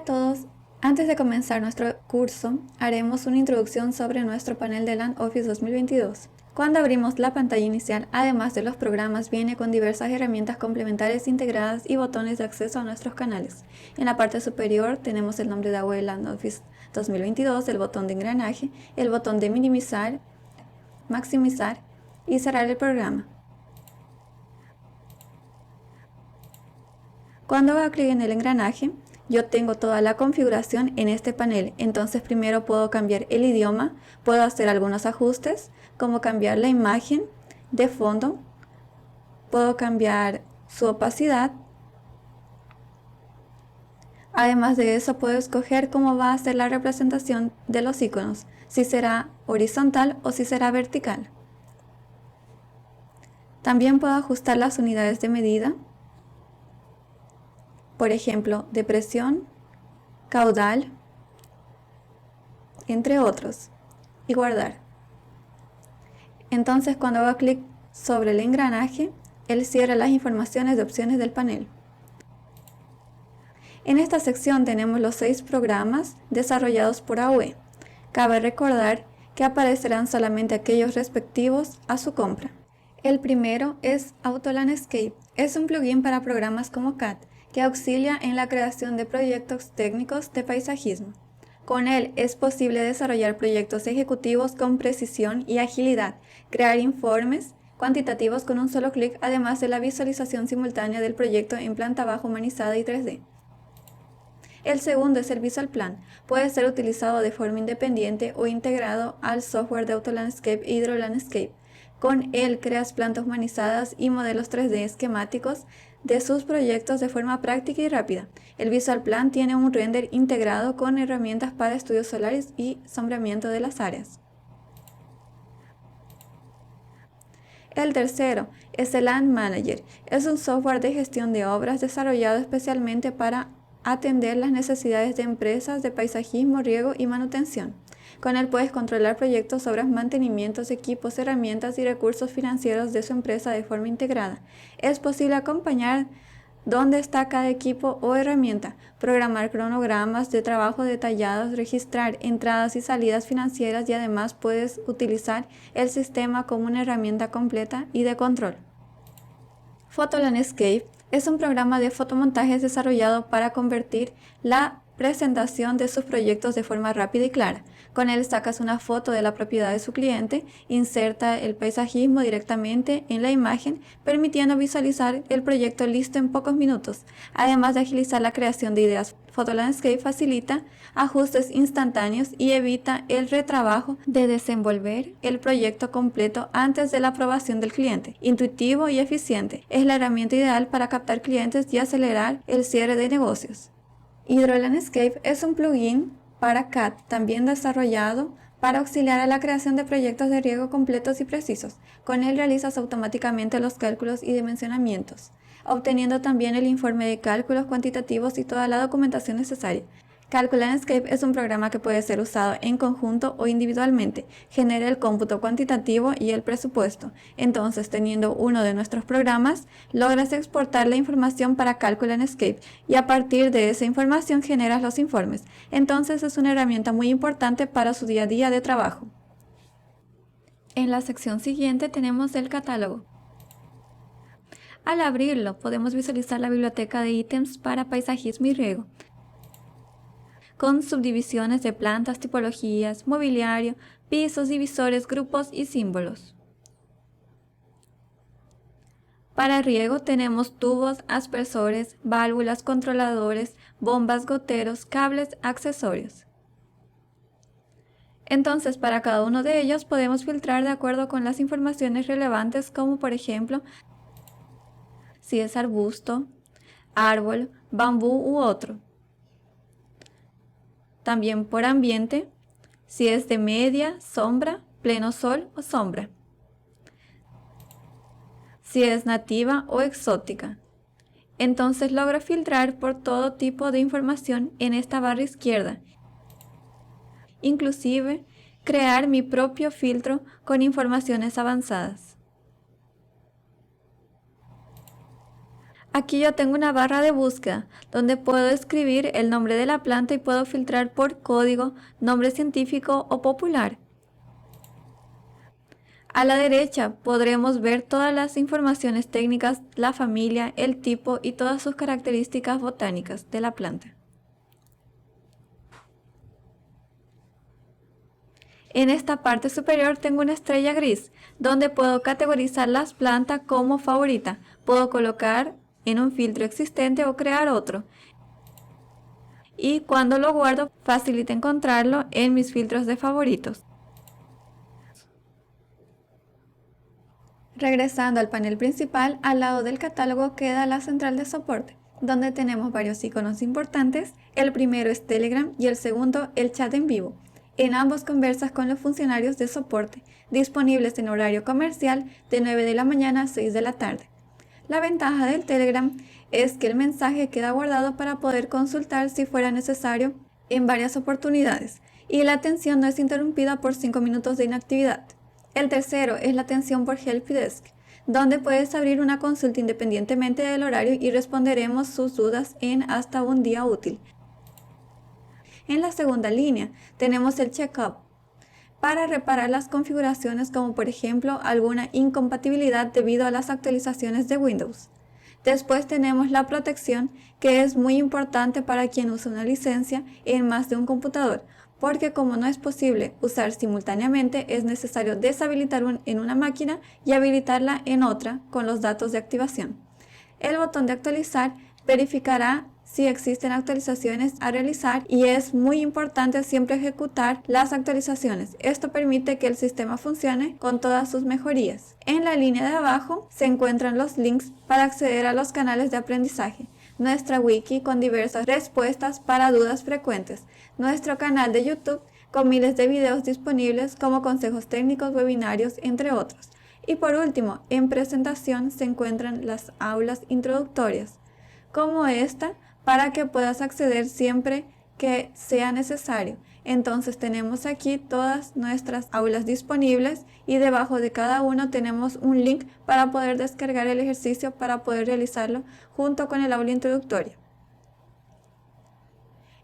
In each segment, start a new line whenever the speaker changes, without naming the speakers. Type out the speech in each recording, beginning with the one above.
todos, antes de comenzar nuestro curso, haremos una introducción sobre nuestro panel de LAN Office 2022. Cuando abrimos la pantalla inicial, además de los programas, viene con diversas herramientas complementarias integradas y botones de acceso a nuestros canales. En la parte superior tenemos el nombre de AOL LAN Office 2022, el botón de engranaje, el botón de minimizar, maximizar y cerrar el programa. Cuando hago clic en el engranaje, yo tengo toda la configuración en este panel. Entonces primero puedo cambiar el idioma, puedo hacer algunos ajustes, como cambiar la imagen de fondo, puedo cambiar su opacidad. Además de eso, puedo escoger cómo va a ser la representación de los iconos, si será horizontal o si será vertical. También puedo ajustar las unidades de medida, por ejemplo, de presión, caudal, entre otros, y guardar. Entonces, cuando hago clic sobre el engranaje, él cierra las informaciones de opciones del panel. En esta sección tenemos los 6 programas desarrollados por AOE. Cabe recordar que aparecerán solamente aquellos respectivos a su compra. El primero es AutoLandscape. Es un plugin para programas como CAD que auxilia en la creación de proyectos técnicos de paisajismo. Con él es posible desarrollar proyectos ejecutivos con precisión y agilidad, crear informes cuantitativos con un solo clic, además de la visualización simultánea del proyecto en planta baja humanizada y 3D. El segundo es el Visual Plan. Puede ser utilizado de forma independiente o integrado al software de AutoLandscape e HydroLandscape. Con él creas plantas humanizadas y modelos 3D esquemáticos de sus proyectos de forma práctica y rápida. El Visual Plan tiene un render integrado con herramientas para estudios solares y sombreamiento de las áreas. El tercero es el Land Manager. Es un software de gestión de obras desarrollado especialmente para atender las necesidades de empresas de paisajismo, riego y manutención. Con él puedes controlar proyectos, obras, mantenimientos, equipos, herramientas y recursos financieros de su empresa de forma integrada. Es posible acompañar dónde está cada equipo o herramienta, programar cronogramas de trabajo detallados, registrar entradas y salidas financieras y además puedes utilizar el sistema como una herramienta completa y de control. PhotoLandscape es un programa de fotomontajes desarrollado para convertir la presentación de sus proyectos de forma rápida y clara. Con él sacas una foto de la propiedad de su cliente, inserta el paisajismo directamente en la imagen, permitiendo visualizar el proyecto listo en pocos minutos. Además de agilizar la creación de ideas, PhotoLandscape facilita ajustes instantáneos y evita el retrabajo de desenvolver el proyecto completo antes de la aprobación del cliente. Intuitivo y eficiente, es la herramienta ideal para captar clientes y acelerar el cierre de negocios. HydroLandscape es un plugin para CAD también desarrollado para auxiliar a la creación de proyectos de riego completos y precisos. Con él realizas automáticamente los cálculos y dimensionamientos, obteniendo también el informe de cálculos cuantitativos y toda la documentación necesaria. CalcuLandscape es un programa que puede ser usado en conjunto o individualmente. Genera el cómputo cuantitativo y el presupuesto. Entonces, teniendo uno de nuestros programas, logras exportar la información para CalcuLandscape y a partir de esa información generas los informes. Entonces, es una herramienta muy importante para su día a día de trabajo. En la sección siguiente tenemos el catálogo. Al abrirlo, podemos visualizar la biblioteca de ítems para paisajismo y riego, con subdivisiones de plantas, tipologías, mobiliario, pisos, divisores, grupos y símbolos. Para riego tenemos tubos, aspersores, válvulas, controladores, bombas, goteros, cables, accesorios. Entonces, para cada uno de ellos podemos filtrar de acuerdo con las informaciones relevantes, como por ejemplo, si es arbusto, árbol, bambú u otro. También por ambiente, si es de media, sombra, pleno sol o sombra. Si es nativa o exótica. Entonces logro filtrar por todo tipo de información en esta barra izquierda. Inclusive, crear mi propio filtro con informaciones avanzadas. Aquí yo tengo una barra de búsqueda donde puedo escribir el nombre de la planta y puedo filtrar por código, nombre científico o popular. A la derecha podremos ver todas las informaciones técnicas, la familia, el tipo y todas sus características botánicas de la planta. En esta parte superior tengo una estrella gris, donde puedo categorizar las plantas como favorita. Puedo colocar en un filtro existente o crear otro. Y cuando lo guardo, facilita encontrarlo en mis filtros de favoritos. Regresando al panel principal, al lado del catálogo queda la central de soporte, donde tenemos varios iconos importantes. El primero es Telegram y el segundo el chat en vivo. En ambos conversas con los funcionarios de soporte, disponibles en horario comercial de 9 de la mañana a 6 de la tarde. La ventaja del Telegram es que el mensaje queda guardado para poder consultar si fuera necesario en varias oportunidades y la atención no es interrumpida por 5 minutos de inactividad. El tercero es la atención por Helpdesk, donde puedes abrir una consulta independientemente del horario y responderemos sus dudas en hasta un día útil. En la segunda línea tenemos el Checkup para reparar las configuraciones como por ejemplo alguna incompatibilidad debido a las actualizaciones de Windows. Después tenemos la protección, que es muy importante para quien usa una licencia en más de un computador, porque como no es posible usar simultáneamente, es necesario deshabilitar en una máquina y habilitarla en otra con los datos de activación. El botón de actualizar verificará si existen actualizaciones a realizar y es muy importante siempre ejecutar las actualizaciones. Esto permite que el sistema funcione con todas sus mejorías. En la línea de abajo se encuentran los links para acceder a los canales de aprendizaje, nuestra wiki con diversas respuestas para dudas frecuentes, nuestro canal de YouTube con miles de videos disponibles como consejos técnicos, webinarios, entre otros. Y por último, en presentación se encuentran las aulas introductorias, como esta, para que puedas acceder siempre que sea necesario. Entonces tenemos aquí todas nuestras aulas disponibles y debajo de cada uno tenemos un link para poder descargar el ejercicio para poder realizarlo junto con el aula introductoria.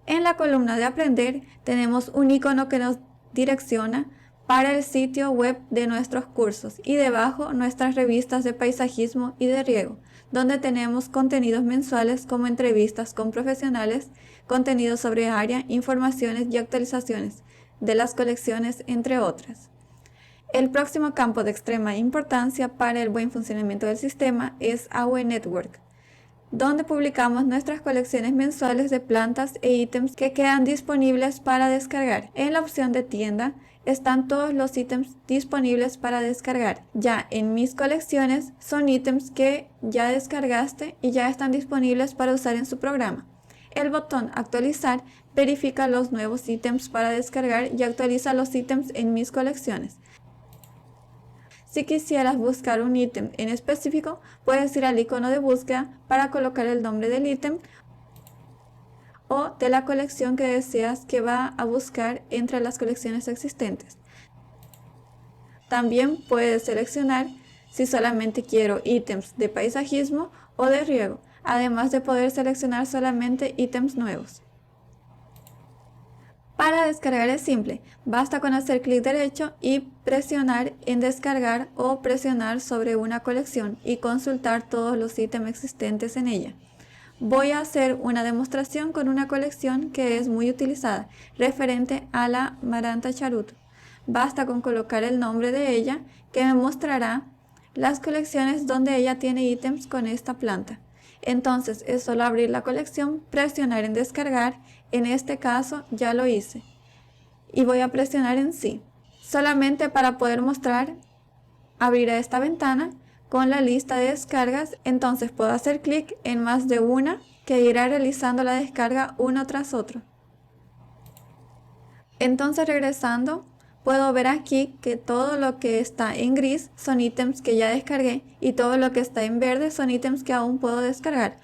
En la columna de aprender tenemos un icono que nos direcciona para el sitio web de nuestros cursos y debajo nuestras revistas de paisajismo y de riego, donde tenemos contenidos mensuales como entrevistas con profesionales, contenidos sobre área, informaciones y actualizaciones de las colecciones, entre otras. El próximo campo de extrema importancia para el buen funcionamiento del sistema es AWE Network, donde publicamos nuestras colecciones mensuales de plantas e ítems que quedan disponibles para descargar. En la opción de tienda están todos los ítems disponibles para descargar. Ya en mis colecciones son ítems que ya descargaste y ya están disponibles para usar en su programa. El botón actualizar verifica los nuevos ítems para descargar y actualiza los ítems en mis colecciones. Si quisieras buscar un ítem en específico, puedes ir al icono de búsqueda para colocar el nombre del ítem o de la colección que deseas que va a buscar entre las colecciones existentes. También puedes seleccionar si solamente quiero ítems de paisajismo o de riego, además de poder seleccionar solamente ítems nuevos. Para descargar es simple, basta con hacer clic derecho y presionar en descargar o presionar sobre una colección y consultar todos los ítems existentes en ella. Voy a hacer una demostración con una colección que es muy utilizada, referente a la Maranta charuto. Basta con colocar el nombre de ella, que me mostrará las colecciones donde ella tiene ítems con esta planta. Entonces es solo abrir la colección, presionar en descargar, en este caso ya lo hice, y voy a presionar en sí, solamente para poder mostrar, abriré esta ventana con la lista de descargas. Entonces puedo hacer clic en más de una que irá realizando la descarga uno tras otro. Entonces regresando, puedo ver aquí que todo lo que está en gris son ítems que ya descargué y todo lo que está en verde son ítems que aún puedo descargar.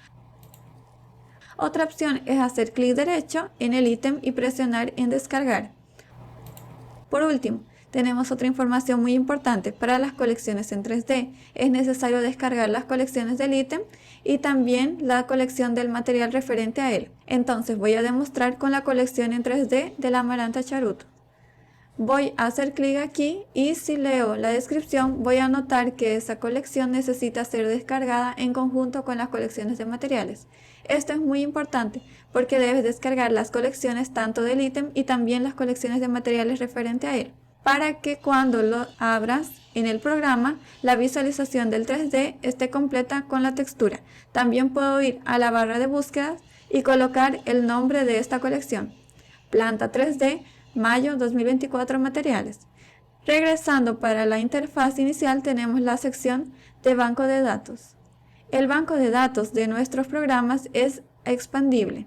Otra opción es hacer clic derecho en el ítem y presionar en descargar. Por último, tenemos otra información muy importante. Para las colecciones en 3D es necesario descargar las colecciones del ítem y también la colección del material referente a él. Entonces voy a demostrar con la colección en 3D del Amaranta charuto. Voy a hacer clic aquí y si leo la descripción voy a notar que esa colección necesita ser descargada en conjunto con las colecciones de materiales. Esto es muy importante porque debes descargar las colecciones tanto del ítem y también las colecciones de materiales referente a él, para que cuando lo abras en el programa la visualización del 3D esté completa con la textura. También puedo ir a la barra de búsqueda y colocar el nombre de esta colección, Planta 3D Mayo 2024 materiales. Regresando para la interfaz inicial tenemos la sección de banco de datos. El banco de datos de nuestros programas es expandible.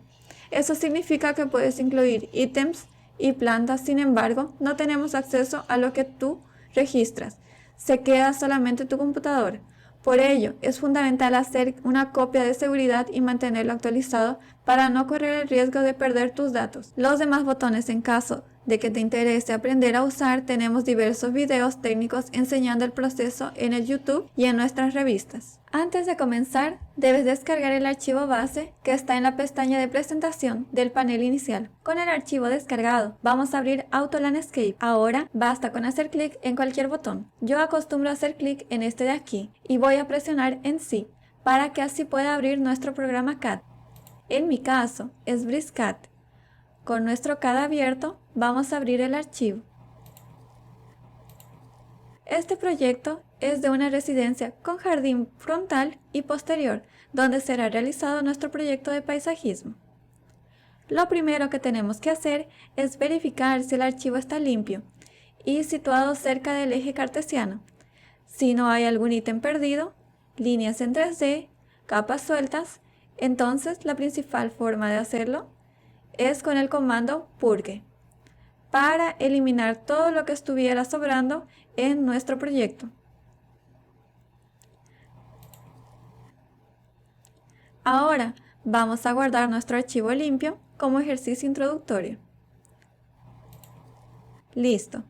Eso significa que puedes incluir ítems y plantas, sin embargo, no tenemos acceso a lo que tú registras. Se queda solamente tu computadora. Por ello, es fundamental hacer una copia de seguridad y mantenerlo actualizado para no correr el riesgo de perder tus datos. Los demás botones, en caso de que te interese aprender a usar, tenemos diversos videos técnicos enseñando el proceso en el YouTube y en nuestras revistas. Antes de comenzar, debes descargar el archivo base que está en la pestaña de presentación del panel inicial. Con el archivo descargado, vamos a abrir Auto Landscape. Ahora basta con hacer clic en cualquier botón. Yo acostumbro a hacer clic en este de aquí y voy a presionar en sí para que así pueda abrir nuestro programa CAD. En mi caso es BricsCAD. Con nuestro CAD abierto, vamos a abrir el archivo. Este proyecto es de una residencia con jardín frontal y posterior, donde será realizado nuestro proyecto de paisajismo. Lo primero que tenemos que hacer es verificar si el archivo está limpio y situado cerca del eje cartesiano. Si no hay algún ítem perdido, líneas en 3D, capas sueltas, entonces la principal forma de hacerlo es con el comando purge, para eliminar todo lo que estuviera sobrando en nuestro proyecto. Ahora vamos a guardar nuestro archivo limpio como ejercicio introductorio. Listo.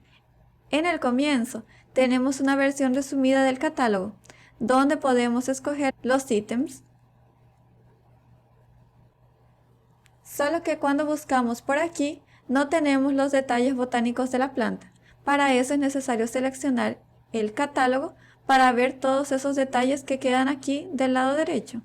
En el comienzo tenemos una versión resumida del catálogo, donde podemos escoger los ítems. Solo que cuando buscamos por aquí, no tenemos los detalles botánicos de la planta. Para eso es necesario seleccionar el catálogo para ver todos esos detalles que quedan aquí del lado derecho.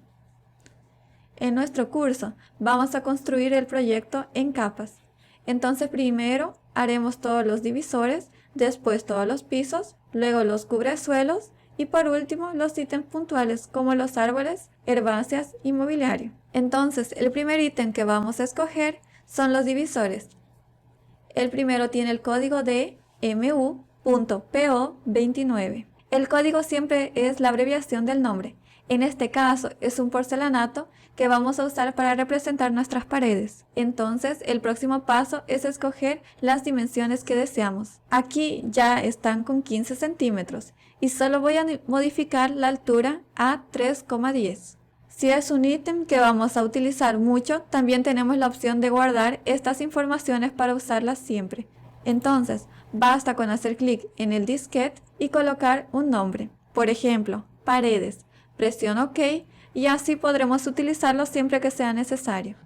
En nuestro curso vamos a construir el proyecto en capas. Entonces primero haremos todos los divisores, después todos los pisos, luego los cubresuelos y por último los ítems puntuales como los árboles, herbáceas y mobiliario. Entonces el primer ítem que vamos a escoger son los divisores. El primero tiene el código de MU.PO29. El código siempre es la abreviación del nombre. En este caso es un porcelanato que vamos a usar para representar nuestras paredes. Entonces el próximo paso es escoger las dimensiones que deseamos. Aquí ya están con 15 centímetros y solo voy a modificar la altura a 3,10. Si es un ítem que vamos a utilizar mucho, también tenemos la opción de guardar estas informaciones para usarlas siempre. Entonces, basta con hacer clic en el disquete y colocar un nombre. Por ejemplo, paredes. Presiono OK y así podremos utilizarlo siempre que sea necesario.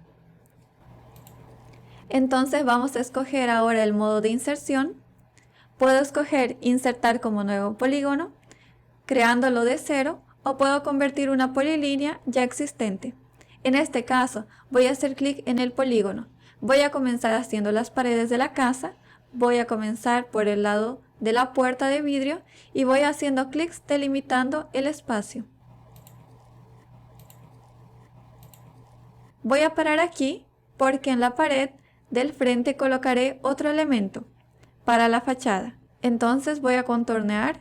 Entonces vamos a escoger ahora el modo de inserción. Puedo escoger insertar como nuevo polígono, creándolo de cero, o puedo convertir una polilínea ya existente. En este caso, voy a hacer clic en el polígono. Voy a comenzar haciendo las paredes de la casa. Voy a comenzar por el lado de la puerta de vidrio y voy haciendo clics delimitando el espacio. Voy a parar aquí porque en la pared del frente colocaré otro elemento para la fachada. Entonces voy a contornear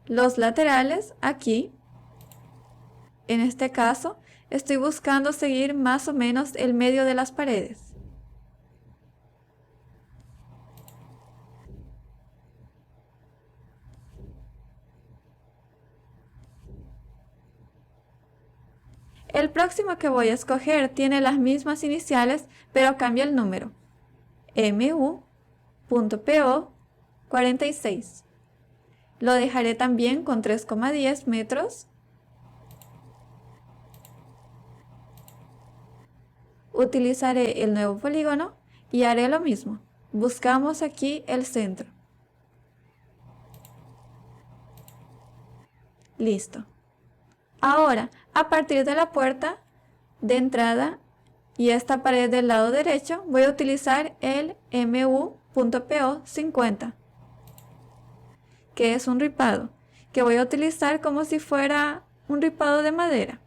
los laterales aquí. En este caso, estoy buscando seguir más o menos el medio de las paredes. El próximo que voy a escoger tiene las mismas iniciales, pero cambia el número. MU.PO 46. Lo dejaré también con 3,10 metros. Utilizaré el nuevo polígono y haré lo mismo. Buscamos aquí el centro. Listo. Ahora, a partir de la puerta de entrada y esta pared del lado derecho, voy a utilizar el mu.po 50, que es un ripado, que voy a utilizar como si fuera un ripado de madera.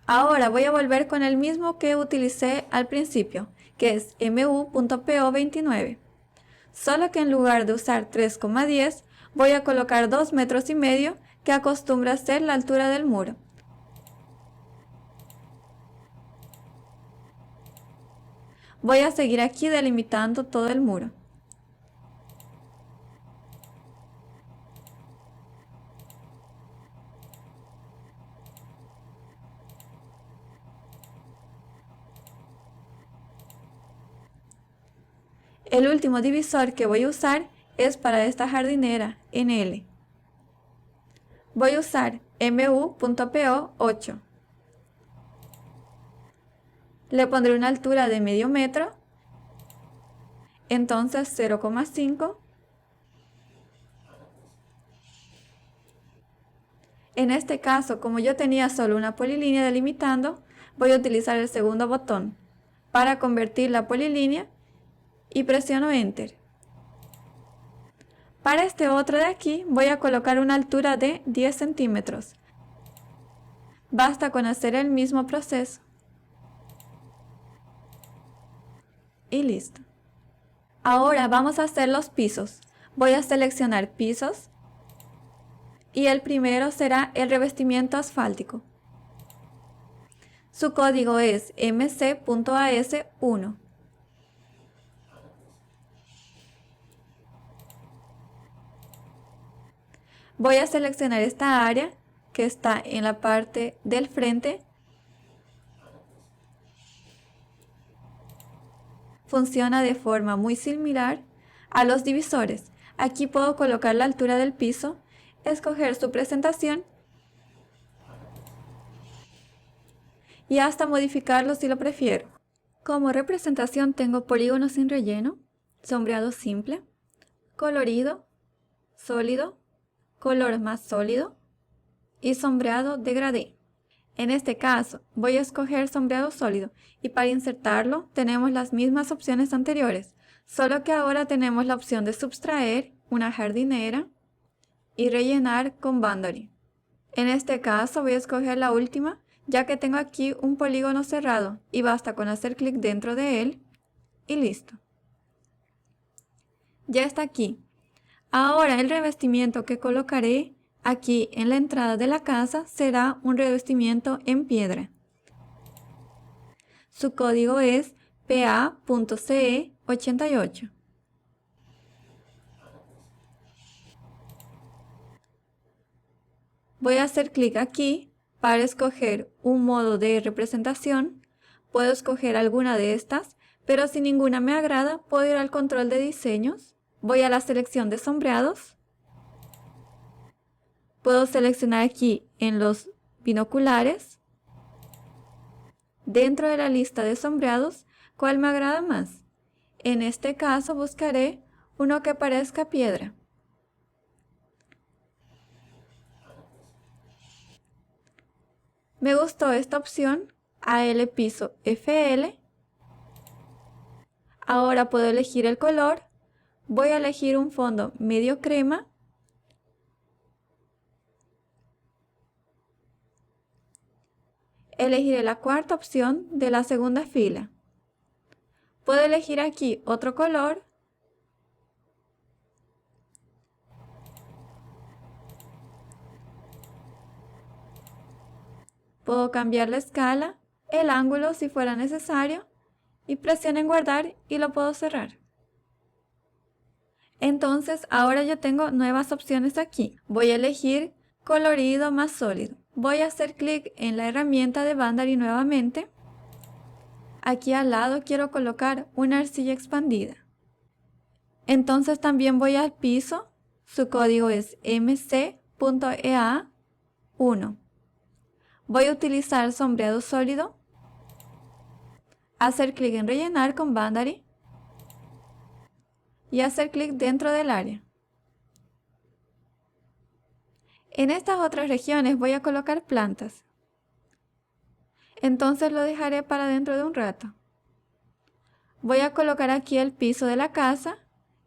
Ahora voy a volver con el mismo que utilicé al principio, que es mu.po 29. Solo que en lugar de usar 3,10, voy a colocar 2,5 metros, que acostumbra ser la altura del muro. Voy a seguir aquí delimitando todo el muro. El último divisor que voy a usar es para esta jardinera en L. Voy a usar mu.po 8. Le pondré una altura de medio metro, entonces 0,5. En este caso, como yo tenía solo una polilínea delimitando, voy a utilizar el segundo botón para convertir la polilínea y presiono Enter. Para este otro de aquí voy a colocar una altura de 10 centímetros. Basta con hacer el mismo proceso. Y listo. Ahora vamos a hacer los pisos. Voy a seleccionar pisos y el primero será el revestimiento asfáltico. Su código es mc.as1. Voy a seleccionar esta área que está en la parte del frente. Funciona de forma muy similar a los divisores. Aquí puedo colocar la altura del piso, escoger su presentación y hasta modificarlo si lo prefiero. Como representación tengo polígono sin relleno, sombreado simple, colorido, sólido, color más sólido y sombreado degradé. En este caso voy a escoger sombreado sólido y para insertarlo tenemos las mismas opciones anteriores, solo que ahora tenemos la opción de subtraer una jardinera y rellenar con Boundary. En este caso voy a escoger la última, ya que tengo aquí un polígono cerrado y basta con hacer clic dentro de él y listo. Ya está aquí. Ahora el revestimiento que colocaré aquí en la entrada de la casa será un revestimiento en piedra. Su código es PA.CE88. Voy a hacer clic aquí para escoger un modo de representación. Puedo escoger alguna de estas, pero si ninguna me agrada, puedo ir al control de diseños. Voy a la selección de sombreados. Puedo seleccionar aquí en los binoculares, dentro de la lista de sombreados, cuál me agrada más. En este caso buscaré uno que parezca piedra. Me gustó esta opción, AL piso FL. Ahora puedo elegir el color. Voy a elegir un fondo medio crema. Elegiré la cuarta opción de la segunda fila. Puedo elegir aquí otro color. Puedo cambiar la escala, el ángulo si fuera necesario y presiono en guardar y lo puedo cerrar. Entonces ahora yo tengo nuevas opciones aquí. Voy a elegir colorido más sólido. Voy a hacer clic en la herramienta de Bandary nuevamente. Aquí al lado quiero colocar una arcilla expandida. Entonces también voy al piso. Su código es mc.ea1. Voy a utilizar sombreado sólido. Hacer clic en rellenar con Bandary. Y hacer clic dentro del área. En estas otras regiones voy a colocar plantas. Entonces lo dejaré para dentro de un rato. Voy a colocar aquí el piso de la casa,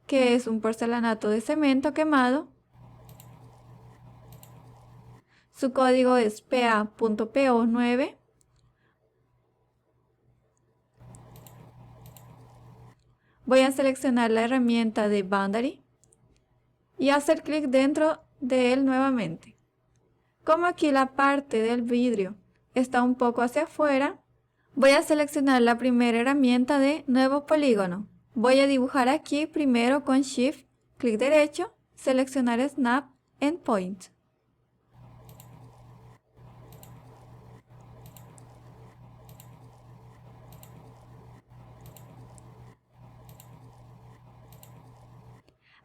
que es un porcelanato de cemento quemado. Su código es PA.PO9. Voy a seleccionar la herramienta de Bandary y hacer clic dentro de él nuevamente. Como aquí la parte del vidrio está un poco hacia afuera, voy a seleccionar la primera herramienta de nuevo polígono. Voy a dibujar aquí primero con Shift, clic derecho, seleccionar Snap Endpoint.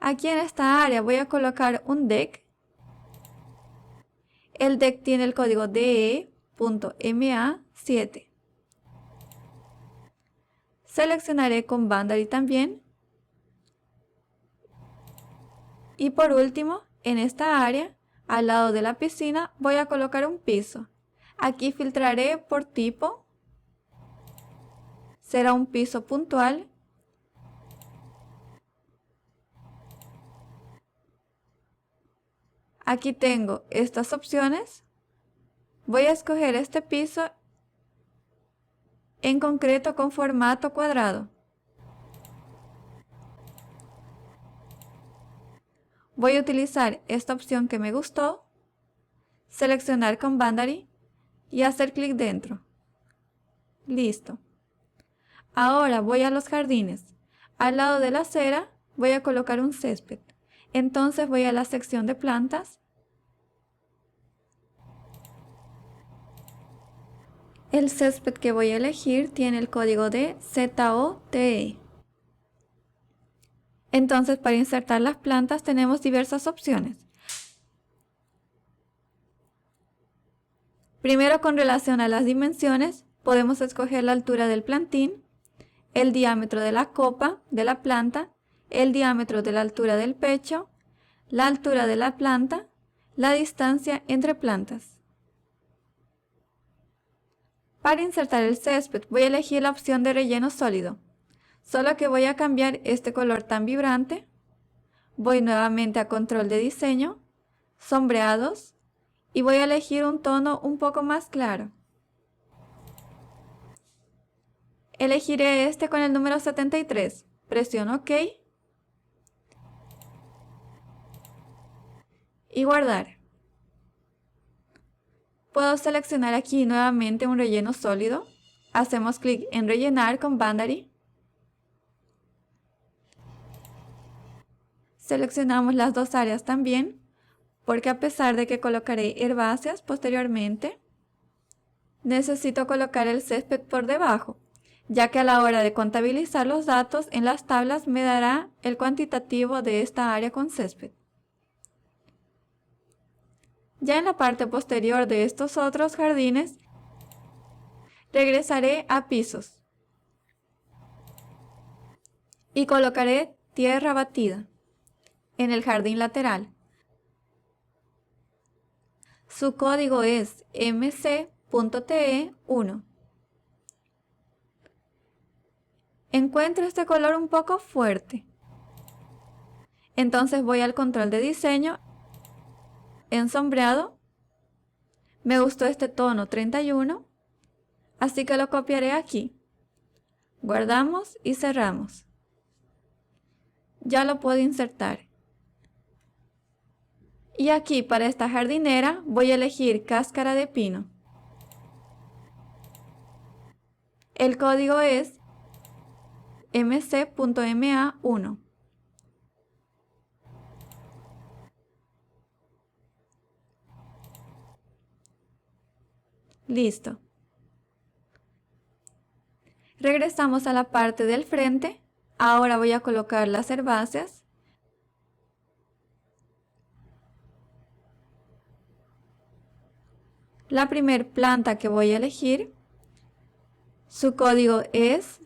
Aquí en esta área voy a colocar un deck. El deck tiene el código DE.MA7. Seleccionaré con Bandary también. Y por último, en esta área, al lado de la piscina, voy a colocar un piso. Aquí filtraré por tipo. Será un piso puntual. Aquí tengo estas opciones. Voy a escoger este piso en concreto con formato cuadrado. Voy a utilizar esta opción que me gustó, seleccionar con Bandary y hacer clic dentro. Listo. Ahora voy a los jardines. Al lado de la acera voy a colocar un césped. Entonces voy a la sección de plantas. El césped que voy a elegir tiene el código de ZOTE. Entonces para insertar las plantas tenemos diversas opciones. Primero, con relación a las dimensiones, podemos escoger la altura del plantín, el diámetro de la copa de la planta, el diámetro de la altura del pecho, la altura de la planta, la distancia entre plantas. Para insertar el césped voy a elegir la opción de relleno sólido, solo que voy a cambiar este color tan vibrante. Voy nuevamente a control de diseño, sombreados, y voy a elegir un tono un poco más claro. Elegiré este con el número 73. Presiono OK. Y guardar. Puedo seleccionar aquí nuevamente un relleno sólido. Hacemos clic en rellenar con Bandary. Seleccionamos las dos áreas también, porque a pesar de que colocaré herbáceas posteriormente, necesito colocar el césped por debajo, ya que a la hora de contabilizar los datos en las tablas me dará el cuantitativo de esta área con césped. Ya en la parte posterior de estos otros jardines, regresaré a pisos y colocaré tierra batida en el jardín lateral. Su código es mc.te1. Encuentro este color un poco fuerte. Entonces voy al control de diseño, en sombreado. Me gustó este tono 31, así que lo copiaré aquí. Guardamos y cerramos. Ya lo puedo insertar. Y aquí para esta jardinera voy a elegir cáscara de pino. El código es mc.ma1. Listo. Regresamos a la parte del frente. Ahora voy a colocar las herbáceas. La primer planta que voy a elegir, su código es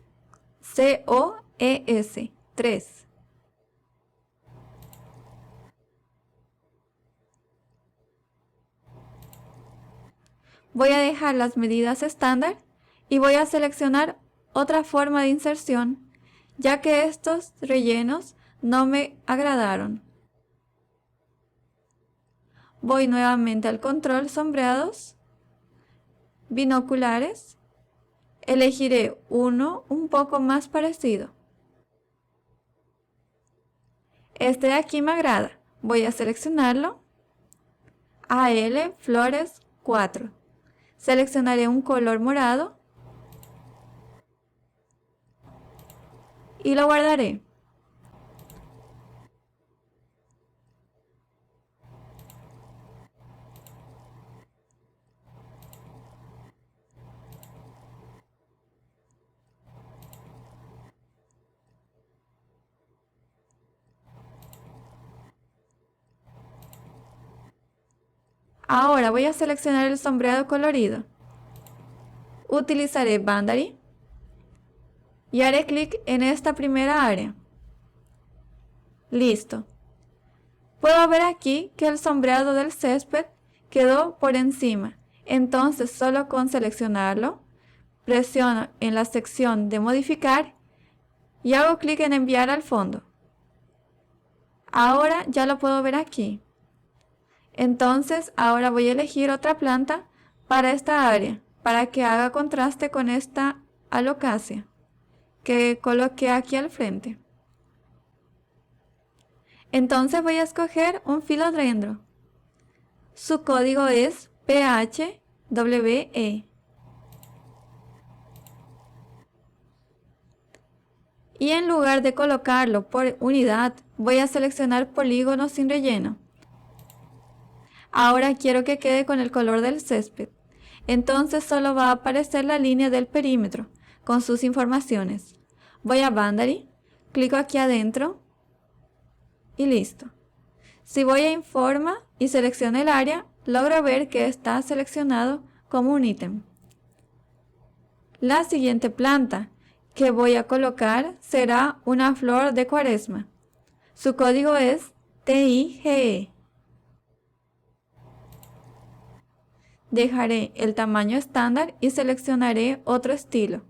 COES 3. Voy a dejar las medidas estándar y voy a seleccionar otra forma de inserción, ya que estos rellenos no me agradaron. Voy nuevamente al control sombreados, binoculares, elegiré uno un poco más parecido. Este de aquí me agrada, voy a seleccionarlo, AL Flores 4. Seleccionaré un color morado y lo guardaré. Ahora voy a seleccionar el sombreado colorido. Utilizaré Bandary y haré clic en esta primera área. Listo. Puedo ver aquí que el sombreado del césped quedó por encima. Entonces solo con seleccionarlo, presiono en la sección de modificar y hago clic en enviar al fondo. Ahora ya lo puedo ver aquí. Entonces ahora voy a elegir otra planta para esta área, para que haga contraste con esta alocasia que coloqué aquí al frente. Entonces voy a escoger un filodendro. Su código es PHWE. Y en lugar de colocarlo por unidad, voy a seleccionar polígono sin relleno. Ahora quiero que quede con el color del césped. Entonces solo va a aparecer la línea del perímetro con sus informaciones. Voy a Bandary, clico aquí adentro y listo. Si voy a Informa y selecciono el área, logro ver que está seleccionado como un ítem. La siguiente planta que voy a colocar será una flor de cuaresma. Su código es TIGE. Dejaré el tamaño estándar y seleccionaré otro estilo.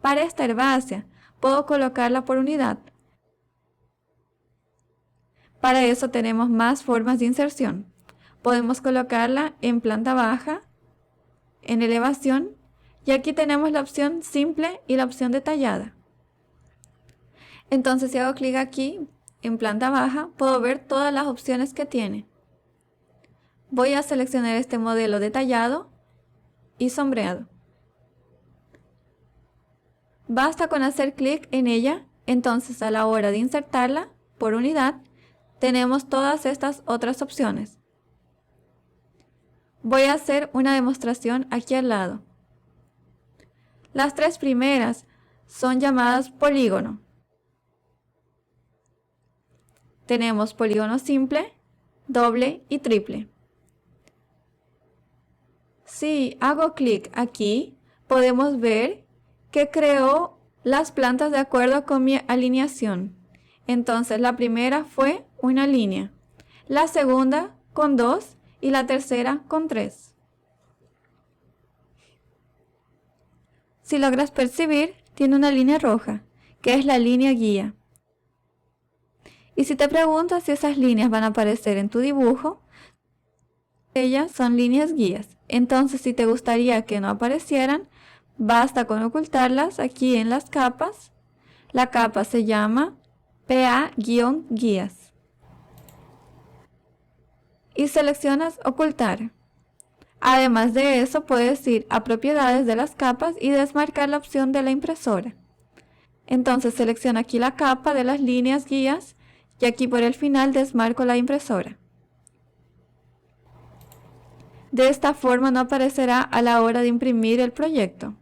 Para esta herbácea, puedo colocarla por unidad. Para eso tenemos más formas de inserción. Podemos colocarla en planta baja, en elevación, y aquí tenemos la opción simple y la opción detallada. Entonces si hago clic aquí en planta baja, puedo ver todas las opciones que tiene. Voy a seleccionar este modelo detallado y sombreado. Basta con hacer clic en ella, entonces a la hora de insertarla por unidad, tenemos todas estas otras opciones. Voy a hacer una demostración aquí al lado. Las tres primeras son llamadas polígono. Tenemos polígono simple, doble y triple. Si hago clic aquí, podemos ver que creó las plantas de acuerdo con mi alineación. Entonces la primera fue una línea, la segunda con 2 y la tercera con 3. Si logras percibir, tiene una línea roja, que es la línea guía. Y si te preguntas si esas líneas van a aparecer en tu dibujo, ellas son líneas guías. Entonces si te gustaría que no aparecieran, basta con ocultarlas aquí en las capas. La capa se llama PA-guías. Y seleccionas ocultar. Además de eso, puedes ir a propiedades de las capas y desmarcar la opción de la impresora. Entonces selecciono aquí la capa de las líneas guías y aquí por el final desmarco la impresora. De esta forma no aparecerá a la hora de imprimir el proyecto.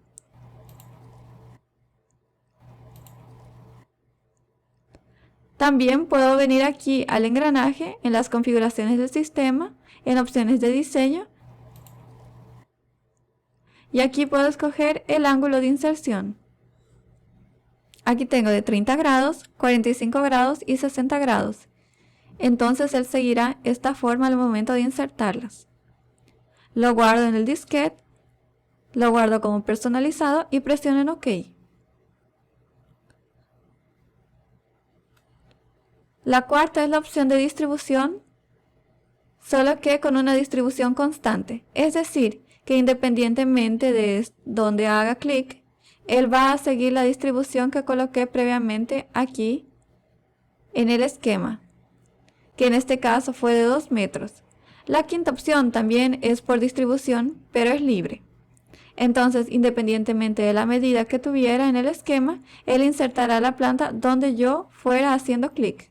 También puedo venir aquí al engranaje, en las configuraciones del sistema, en opciones de diseño, y aquí puedo escoger el ángulo de inserción. Aquí tengo de 30 grados, 45 grados y 60 grados. Entonces él seguirá esta forma al momento de insertarlas. Lo guardo en el disquete, lo guardo como personalizado y presiono en OK. La cuarta es la opción de distribución, solo que con una distribución constante. Es decir, que independientemente de donde haga clic, él va a seguir la distribución que coloqué previamente aquí en el esquema, que en este caso fue de 2 metros. La quinta opción también es por distribución, pero es libre. Entonces, independientemente de la medida que tuviera en el esquema, él insertará la planta donde yo fuera haciendo clic.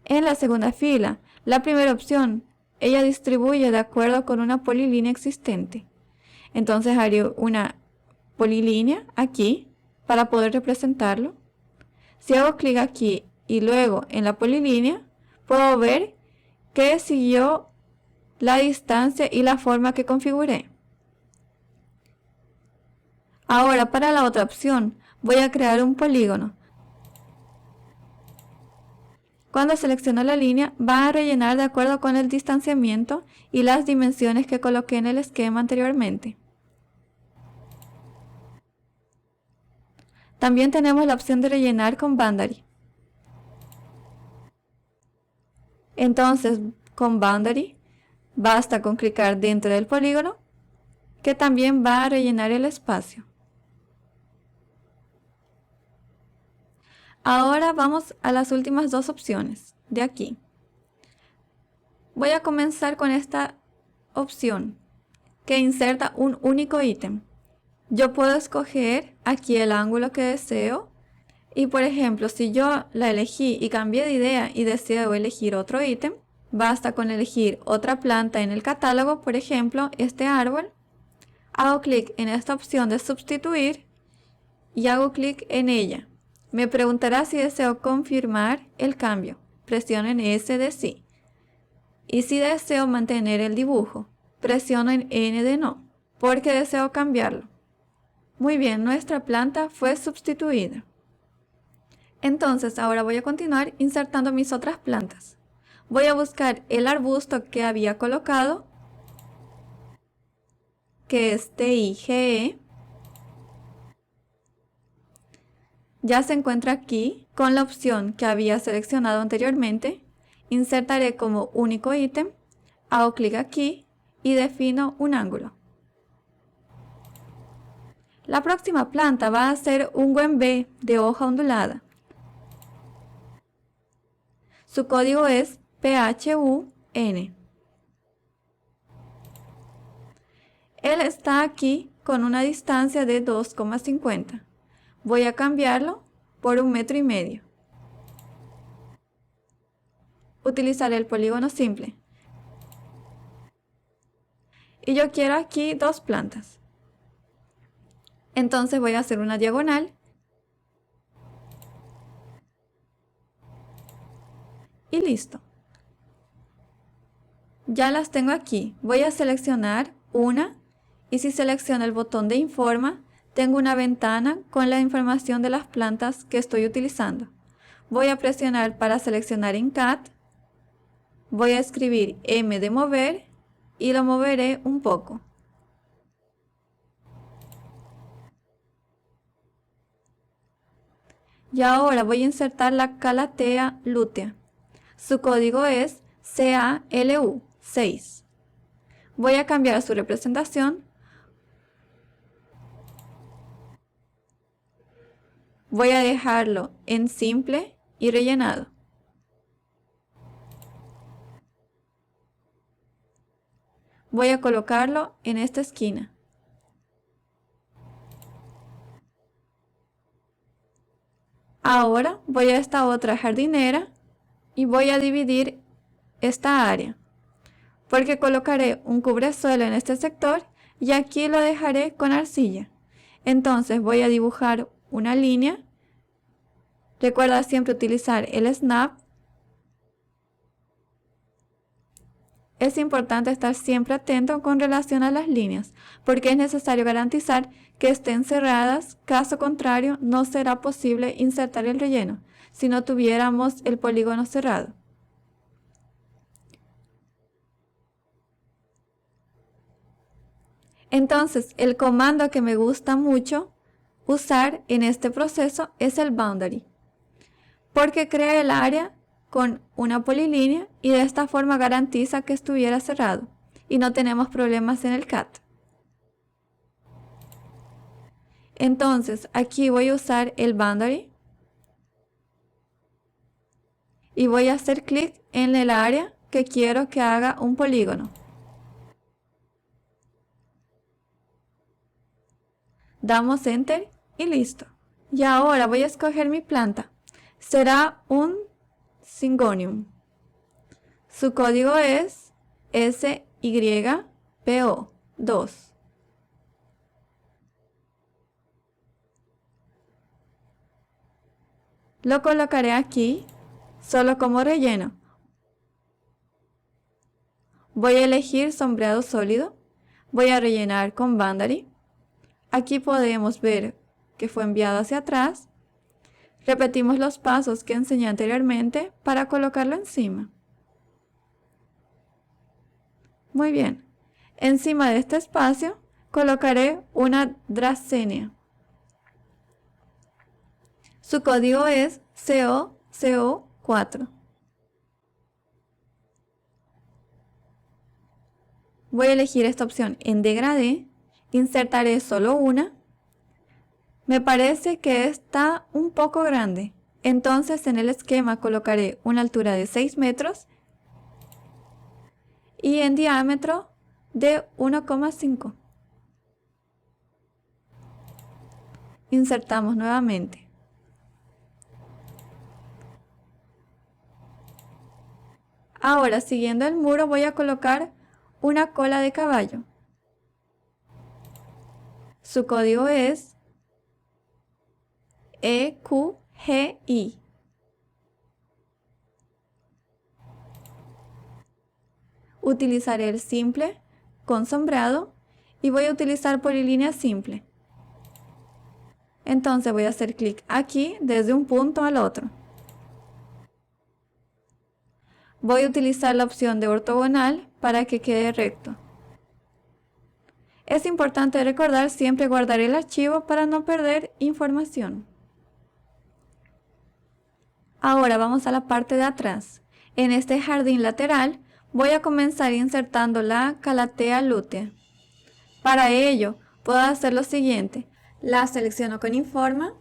En la segunda fila, la primera opción, ella distribuye de acuerdo con una polilínea existente. Entonces haré una polilínea aquí para poder representarlo. Si hago clic aquí y luego en la polilínea, puedo ver que siguió la distancia y la forma que configuré. Ahora para la otra opción, voy a crear un polígono. Cuando selecciono la línea, va a rellenar de acuerdo con el distanciamiento y las dimensiones que coloqué en el esquema anteriormente. También tenemos la opción de rellenar con Boundary. Entonces, con Boundary, basta con clicar dentro del polígono, que también va a rellenar el espacio. Ahora vamos a las últimas dos opciones de aquí. Voy a comenzar con esta opción que inserta un único ítem. Yo puedo escoger aquí el ángulo que deseo y por ejemplo si yo la elegí y cambié de idea y deseo elegir otro ítem, basta con elegir otra planta en el catálogo, por ejemplo este árbol, hago clic en esta opción de sustituir y hago clic en ella. Me preguntará si deseo confirmar el cambio. Presiono en S de sí. Y si deseo mantener el dibujo, presiono en N de no, porque deseo cambiarlo. Muy bien, nuestra planta fue sustituida. Entonces ahora voy a continuar insertando mis otras plantas. Voy a buscar el arbusto que había colocado, que es TIGE. Ya se encuentra aquí con la opción que había seleccionado anteriormente. Insertaré como único ítem, hago clic aquí y defino un ángulo. La próxima planta va a ser un Wenbei de hoja ondulada. Su código es PHUN. Él está aquí con una distancia de 2,50. Voy a cambiarlo por 1,5 metros. Utilizaré el polígono simple. Y yo quiero aquí 2 plantas. Entonces voy a hacer una diagonal. Y listo. Ya las tengo aquí. Voy a seleccionar una. Y si selecciono el botón de Informa, tengo una ventana con la información de las plantas que estoy utilizando. Voy a presionar para seleccionar en CAD. Voy a escribir M de mover y lo moveré un poco. Y ahora voy a insertar la Calathea lutea. Su código es CALU 6. Voy a cambiar su representación. Voy a dejarlo en simple y rellenado. voy a colocarlo en esta esquina. Ahora voy a esta otra jardinera y voy a dividir esta área, porque colocaré un cubresuelo en este sector y aquí lo dejaré con arcilla. Entonces voy a dibujar una línea. Recuerda siempre utilizar el snap. Es importante estar siempre atento con relación a las líneas, porque es necesario garantizar que estén cerradas, caso contrario no será posible insertar el relleno, si no tuviéramos el polígono cerrado. Entonces, el comando que me gusta mucho usar en este proceso es el boundary, porque crea el área con una polilínea y de esta forma garantiza que estuviera cerrado y no tenemos problemas en el CAD. Entonces aquí voy a usar el boundary y voy a hacer clic en el área que quiero que haga un polígono. Damos enter y listo. Y ahora voy a escoger mi planta. Será un Syngonium. Su código es SYPO2. Lo colocaré aquí, solo como relleno. Voy a elegir sombreado sólido. Voy a rellenar con boundary. Aquí podemos ver que fue enviado hacia atrás. Repetimos los pasos que enseñé anteriormente para colocarlo encima. Muy bien. Encima de este espacio colocaré una Dracaena. Su código es COCO4. Voy a elegir esta opción en degradé. Insertaré solo una. Me parece que está un poco grande. Entonces en el esquema colocaré una altura de 6 metros y en diámetro de 1,5. Insertamos nuevamente. Ahora, siguiendo el muro, voy a colocar una cola de caballo. Su código es EQGI. Utilizaré el simple con sombreado y voy a utilizar polilínea simple. Entonces voy a hacer clic aquí desde un punto al otro. Voy a utilizar la opción de ortogonal para que quede recto. Es importante recordar siempre guardar el archivo para no perder información. Ahora vamos a la parte de atrás. En este jardín lateral voy a comenzar insertando la calathea lutea. Para ello puedo hacer lo siguiente. La selecciono con Informa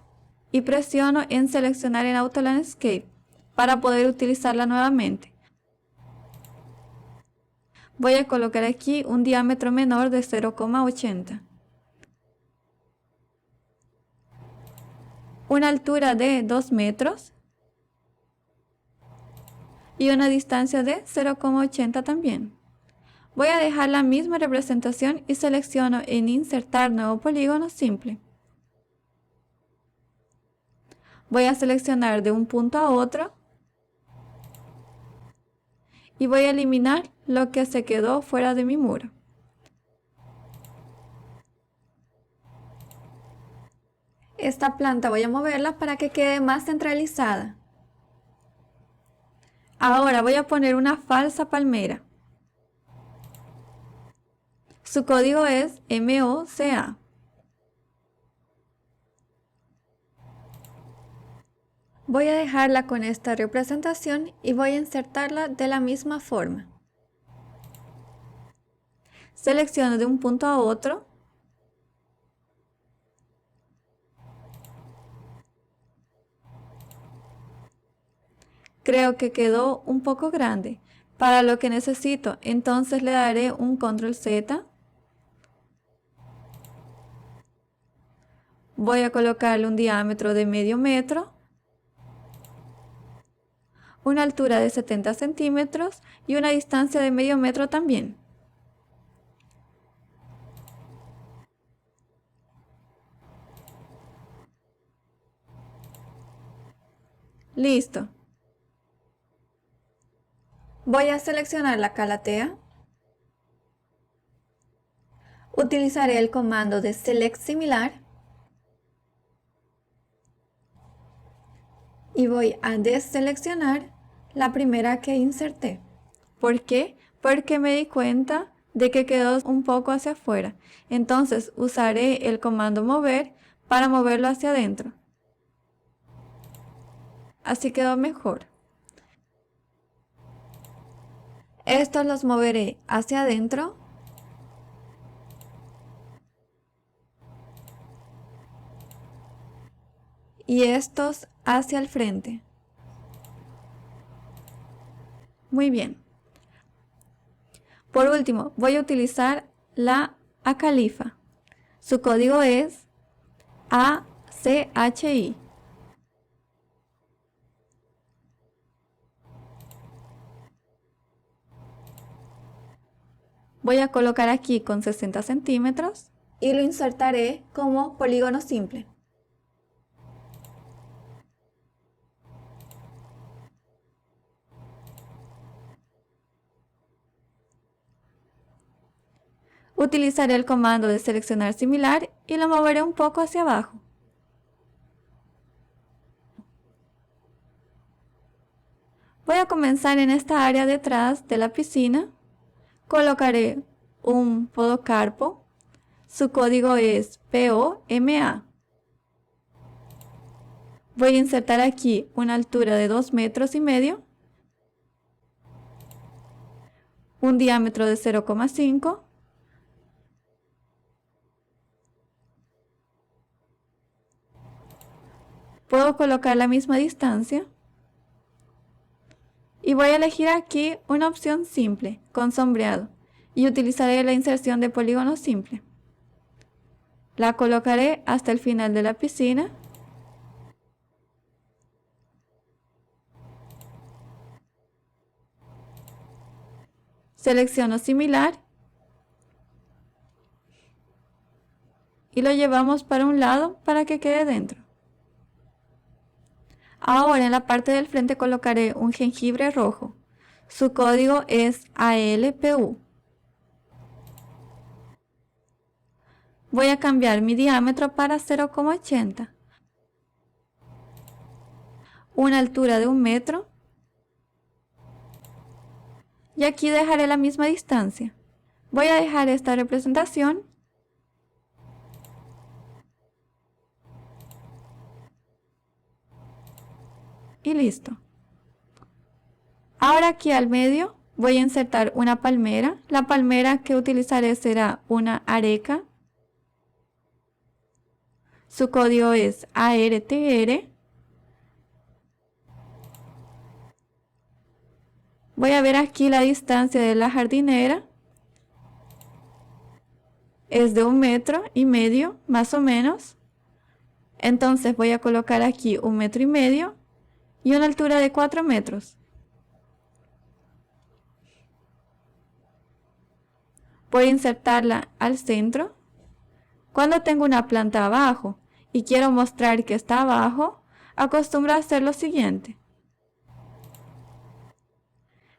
y presiono en seleccionar en Auto Landscape para poder utilizarla nuevamente. Voy a colocar aquí un diámetro menor de 0,80. Una altura de 2 metros. Y una distancia de 0,80 también. Voy a dejar la misma representación y selecciono en Insertar nuevo polígono simple. Voy a seleccionar de un punto a otro y voy a eliminar lo que se quedó fuera de mi muro. Esta planta voy a moverla para que quede más centralizada. Ahora voy a poner una falsa palmera. Su código es MOCA. Voy a dejarla con esta representación y voy a insertarla de la misma forma. Selecciono de un punto a otro. Creo que quedó un poco grande, para lo que necesito. Entonces le daré un control Z. Voy a colocarle un diámetro de medio metro, una altura de 70 centímetros y una distancia de medio metro también. Listo. Voy a seleccionar la calatea. Utilizaré el comando de Select Similar. Y voy a deseleccionar la primera que inserté. ¿Por qué? Porque me di cuenta de que quedó un poco hacia afuera. Entonces usaré el comando mover para moverlo hacia adentro. Así quedó mejor. Estos los moveré hacia adentro. Y estos hacia el frente. Muy bien. Por último, voy a utilizar la Acalifa. Su código es ACHI. Voy a colocar aquí con 60 centímetros y lo insertaré como polígono simple. Utilizaré el comando de seleccionar similar y lo moveré un poco hacia abajo. Voy a comenzar en esta área detrás de la piscina. Colocaré un podocarpo. Su código es POMA. Voy a insertar aquí una altura de 2,5 metros, un diámetro de 0,5. Puedo colocar la misma distancia. Y voy a elegir aquí una opción simple, con sombreado, y utilizaré la inserción de polígono simple. La colocaré hasta el final de la piscina. Selecciono similar y lo llevamos para un lado para que quede dentro. Ahora en la parte del frente colocaré un jengibre rojo. Su código es ALPU. Voy a cambiar mi diámetro para 0,80. Una altura de 1 metro. Y aquí dejaré la misma distancia. Voy a dejar esta representación. Y listo. Ahora aquí al medio voy a insertar una palmera. La palmera que utilizaré será una areca. Su código es ARTR. Voy a ver aquí la distancia de la jardinera. Es de 1,5 metros, más o menos. Entonces voy a colocar aquí 1,5 metros y una altura de 4 metros. Voy a insertarla al centro. Cuando tengo una planta abajo y quiero mostrar que está abajo, acostumbro a hacer lo siguiente.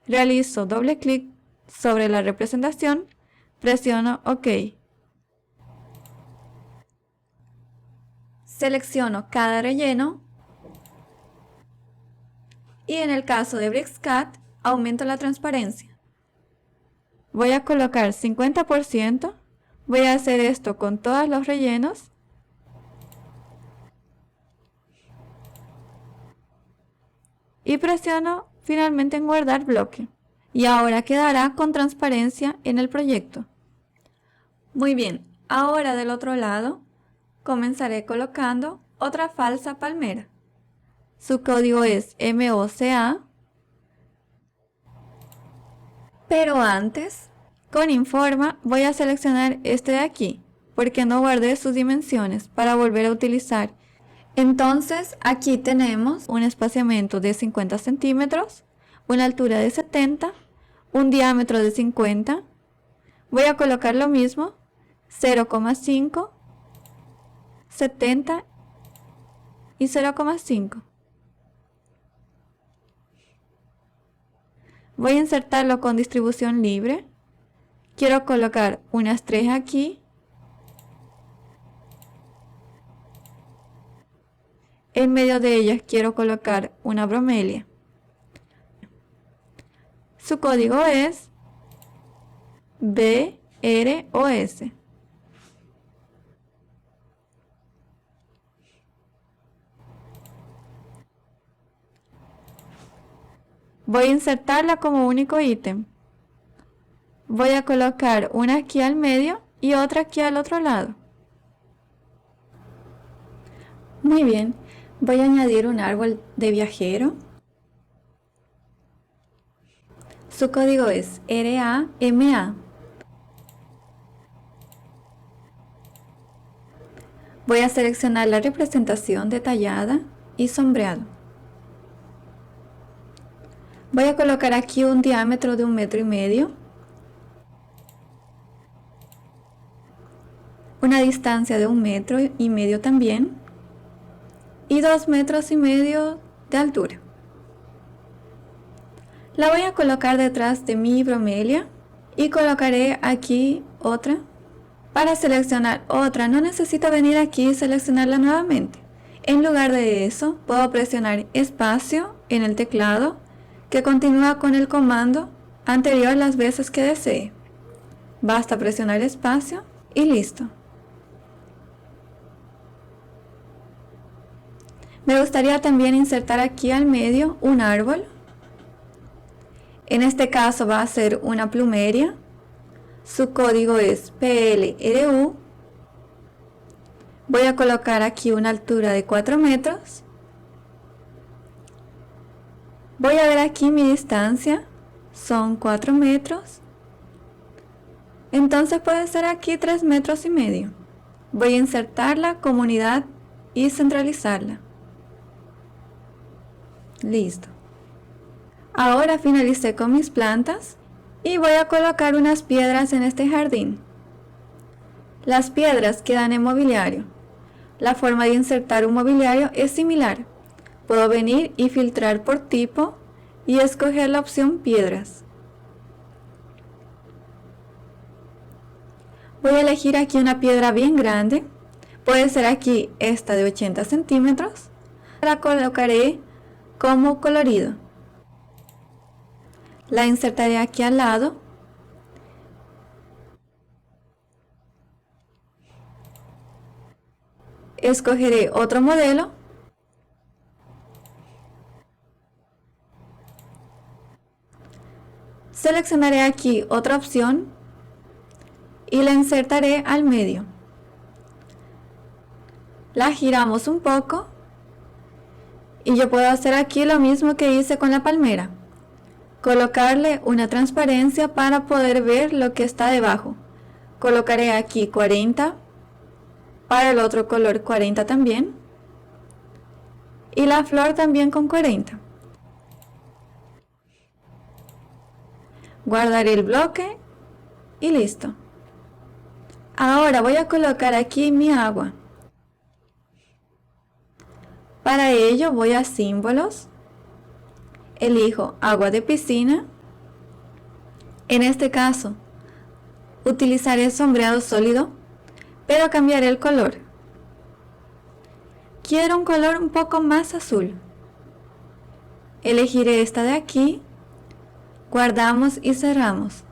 Realizo doble clic sobre la representación, presiono OK. Selecciono cada relleno y en el caso de BricsCAD aumento la transparencia. Voy a colocar 50%. Voy a hacer esto con todos los rellenos. Y presiono finalmente en guardar bloque. Y ahora quedará con transparencia en el proyecto. Muy bien, ahora del otro lado comenzaré colocando otra falsa palmera. Su código es MOCA. Pero antes, con Informa voy a seleccionar este de aquí, porque no guardé sus dimensiones para volver a utilizar. Entonces aquí tenemos un espaciamiento de 50 centímetros, una altura de 70, un diámetro de 50. Voy a colocar lo mismo, 0,5, 70 y 0,5. Voy a insertarlo con distribución libre. Quiero colocar unas 3 aquí. En medio de ellas quiero colocar una bromelia. Su código es BROS. Voy a insertarla como único ítem. Voy a colocar una aquí al medio y otra aquí al otro lado. Muy bien, voy a añadir un árbol de viajero. Su código es RAMA. Voy a seleccionar la representación detallada y sombreado. Voy a colocar aquí un diámetro de 1,5 metros. Una distancia de 1,5 metros también. Y 2,5 metros de altura. La voy a colocar detrás de mi bromelia y colocaré aquí otra. Para seleccionar otra no necesito venir aquí y seleccionarla nuevamente. En lugar de eso, puedo presionar espacio en el teclado, que continúa con el comando anterior las veces que desee. Basta presionar espacio y listo. Me gustaría también insertar aquí al medio un árbol. En este caso va a ser una plumeria. Su código es PLRU. Voy a colocar aquí una altura de 4 metros. Voy a ver aquí mi distancia, son 4 metros. Entonces puede ser aquí 3,5 metros. Voy a insertarla como unidad y centralizarla. Listo. Ahora finalicé con mis plantas y voy a colocar unas piedras en este jardín. Las piedras quedan en mobiliario. La forma de insertar un mobiliario es similar. Puedo venir y filtrar por tipo y escoger la opción piedras. Voy a elegir aquí una piedra bien grande. Puede ser aquí esta de 80 centímetros. La colocaré como colorido. La insertaré aquí al lado. Escogeré otro modelo. Seleccionaré aquí otra opción y la insertaré al medio. La giramos un poco y yo puedo hacer aquí lo mismo que hice con la palmera. Colocarle una transparencia para poder ver lo que está debajo. Colocaré aquí 40, para el otro color 40 también, y la flor también con 40. Guardaré el bloque y listo. Ahora voy a colocar aquí mi agua. Para ello voy a símbolos, elijo agua de piscina. En este caso utilizaré sombreado sólido, pero cambiaré el color. Quiero un color un poco más azul. Elegiré esta de aquí, guardamos y cerramos.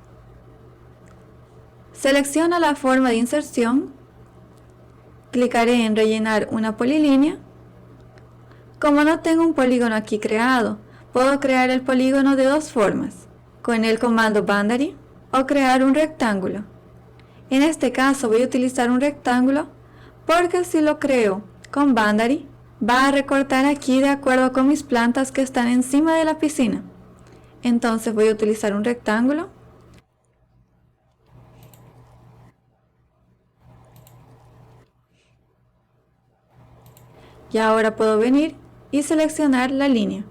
Selecciono la forma de inserción, clicaré en rellenar una polilínea. Como no tengo un polígono aquí creado, puedo crear el polígono de dos formas, con el comando boundary o crear un rectángulo. En este caso voy a utilizar un rectángulo porque si lo creo con boundary va a recortar aquí de acuerdo con mis plantas que están encima de la piscina. Entonces voy a utilizar un rectángulo Y ahora puedo venir y seleccionar la línea.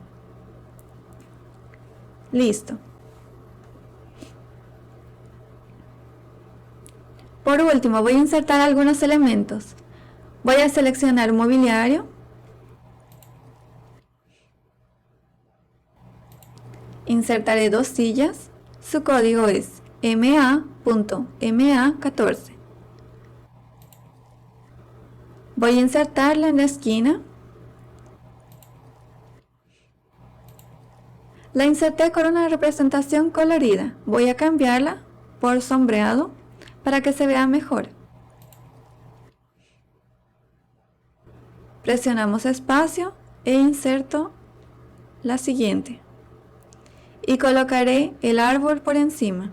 Listo. Por último, voy a insertar algunos elementos. Voy a seleccionar mobiliario. Insertaré 2 sillas. Su código es MA.MA14. Voy a insertarla en la esquina. La inserté con una representación colorida. Voy a cambiarla por sombreado para que se vea mejor. Presionamos espacio e inserto la siguiente. Y colocaré el árbol por encima.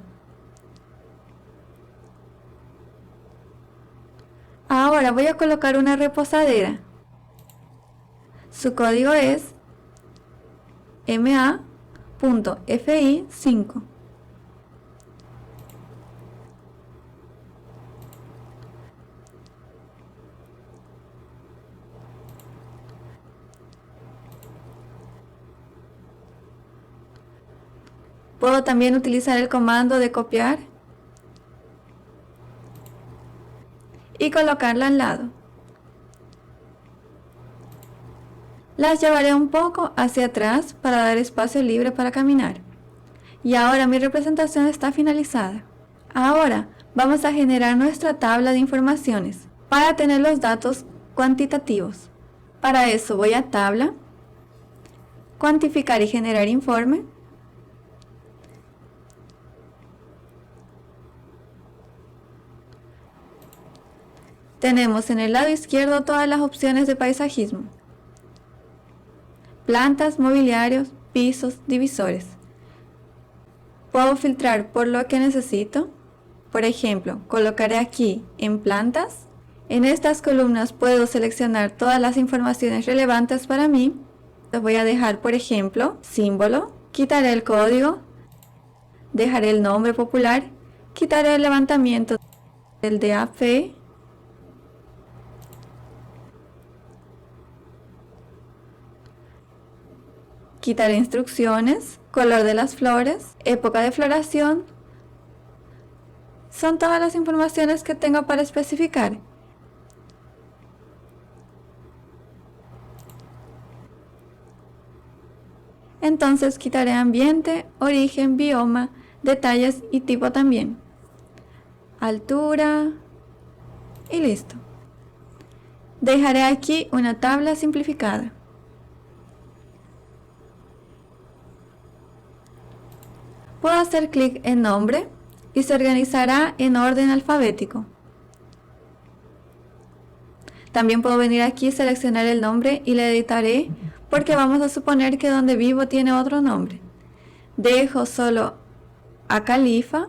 Ahora voy a colocar una reposadera. Su código es MA.FI5. Puedo también utilizar el comando de copiar y colocarla al lado. Las llevaré un poco hacia atrás para dar espacio libre para caminar. Y ahora mi representación está finalizada. Ahora vamos a generar nuestra tabla de informaciones para tener los datos cuantitativos. Para eso voy a tabla, cuantificar y generar informe. Tenemos en el lado izquierdo todas las opciones de paisajismo. Plantas, mobiliarios, pisos, divisores. Puedo filtrar por lo que necesito. Por ejemplo, colocaré aquí en plantas. En estas columnas puedo seleccionar todas las informaciones relevantes para mí. Les voy a dejar, por ejemplo, símbolo. Quitaré el código. Dejaré el nombre popular. Quitaré el levantamiento del DAP. Quitaré instrucciones, color de las flores, época de floración. Son todas las informaciones que tengo para especificar. Entonces quitaré ambiente, origen, bioma, detalles y tipo también. Altura y listo. Dejaré aquí una tabla simplificada. Puedo hacer clic en nombre y se organizará en orden alfabético. También puedo venir aquí y seleccionar el nombre y le editaré porque vamos a suponer que donde vivo tiene otro nombre. Dejo solo a Califa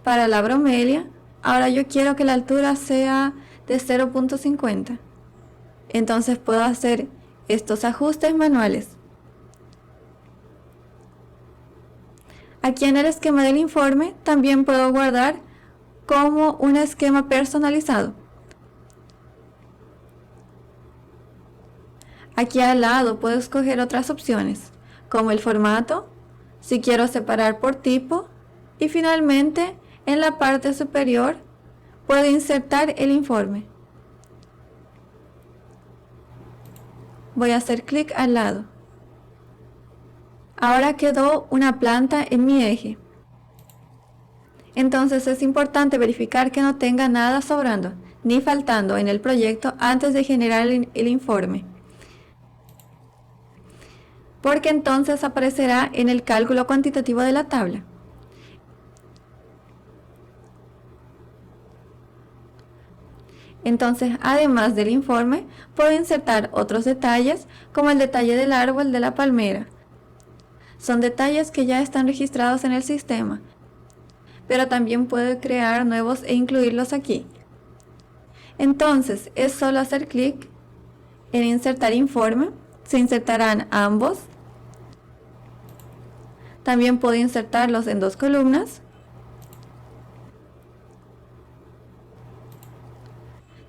para la bromelia. Ahora yo quiero que la altura sea de 0.50. Entonces puedo hacer estos ajustes manuales. Aquí en el esquema del informe también puedo guardar como un esquema personalizado. Aquí al lado puedo escoger otras opciones, como el formato, si quiero separar por tipo, y finalmente en la parte superior puedo insertar el informe. Voy a hacer clic al lado. Ahora quedó una planta en mi eje. Entonces es importante verificar que no tenga nada sobrando ni faltando en el proyecto antes de generar el informe, porque entonces aparecerá en el cálculo cuantitativo de la tabla. Entonces, además del informe, puedo insertar otros detalles como el detalle del árbol de la palmera. Son detalles que ya están registrados en el sistema, pero también puedo crear nuevos e incluirlos aquí. Entonces es solo hacer clic en insertar informe, se insertarán ambos. También puedo insertarlos en 2 columnas.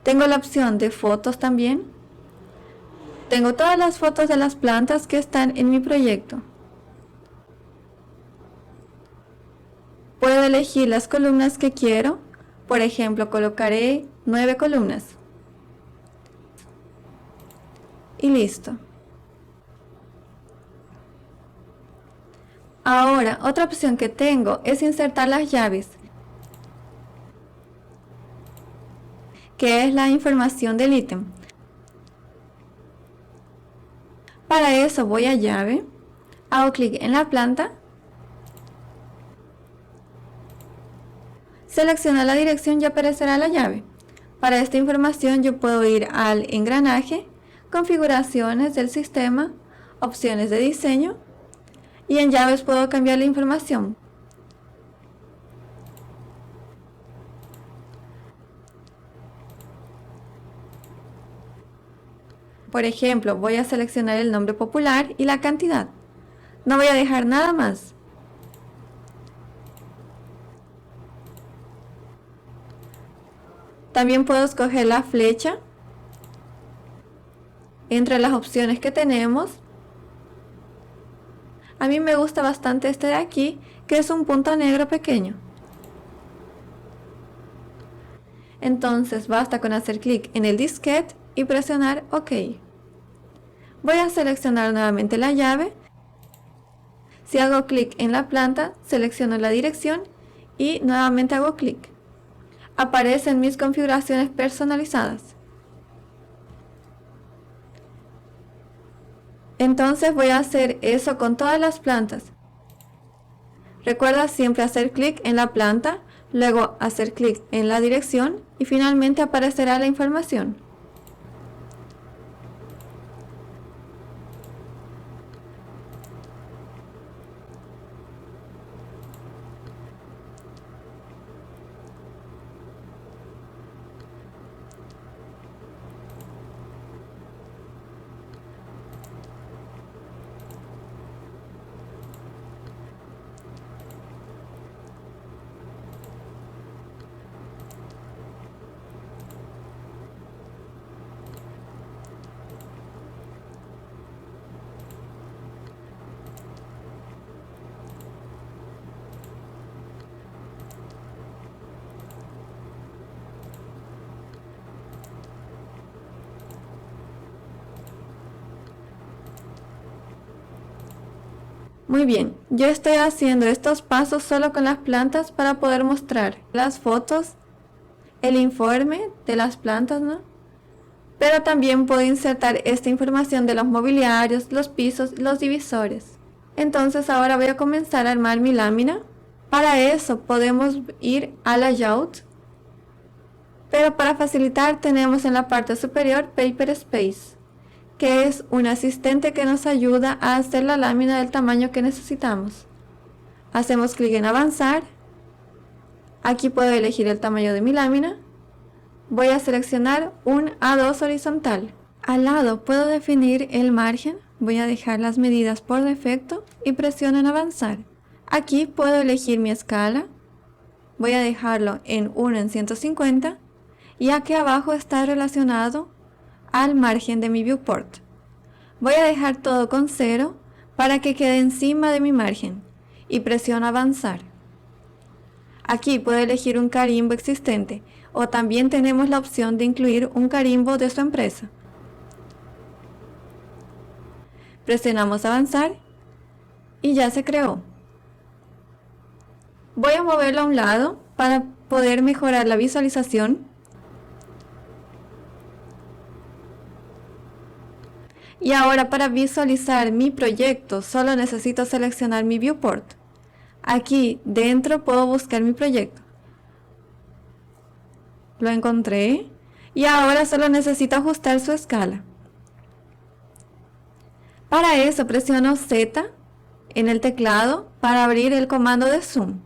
Tengo la opción de fotos también. Tengo todas las fotos de las plantas que están en mi proyecto. Puedo elegir las columnas que quiero. Por ejemplo, colocaré 9 columnas. Y listo. Ahora, otra opción que tengo es insertar las llaves, que es la información del ítem. Para eso voy a llave, hago clic en la planta, selecciono la dirección y aparecerá la llave. Para esta información yo puedo ir al engranaje, configuraciones del sistema, opciones de diseño, y en llaves puedo cambiar la información. Por ejemplo, voy a seleccionar el nombre popular y la cantidad. No voy a dejar nada más. También puedo escoger la flecha entre las opciones que tenemos. A mí me gusta bastante este de aquí, que es un punto negro pequeño. Entonces basta con hacer clic en el disquete y presionar OK. Voy a seleccionar nuevamente la llave. Si hago clic en la planta, selecciono la dirección y nuevamente hago clic. Aparecen mis configuraciones personalizadas. Entonces voy a hacer eso con todas las plantas. Recuerda siempre hacer clic en la planta, luego hacer clic en la dirección y finalmente aparecerá la información. Muy bien, yo estoy haciendo estos pasos solo con las plantas para poder mostrar las fotos, el informe de las plantas, ¿no? Pero también puedo insertar esta información de los mobiliarios, los pisos, los divisores. Entonces ahora voy a comenzar a armar mi lámina. Para eso podemos ir a Layout, pero para facilitar tenemos en la parte superior Paper Space, que es un asistente que nos ayuda a hacer la lámina del tamaño que necesitamos. Hacemos clic en avanzar. Aquí puedo elegir el tamaño de mi lámina. Voy a seleccionar un A2 horizontal. Al lado puedo definir el margen. Voy a dejar las medidas por defecto y presiono en avanzar. Aquí puedo elegir mi escala. Voy a dejarlo en 1 en 150 y aquí abajo está relacionado al margen de mi viewport. Voy a dejar todo con 0 para que quede encima de mi margen y presiono avanzar. Aquí puedo elegir un carimbo existente o también tenemos la opción de incluir un carimbo de su empresa. Presionamos avanzar y ya se creó. Voy a moverlo a un lado para poder mejorar la visualización. Y ahora para visualizar mi proyecto solo necesito seleccionar mi viewport. Aquí dentro puedo buscar mi proyecto. Lo encontré y ahora solo necesito ajustar su escala. Para eso presiono Z en el teclado para abrir el comando de zoom.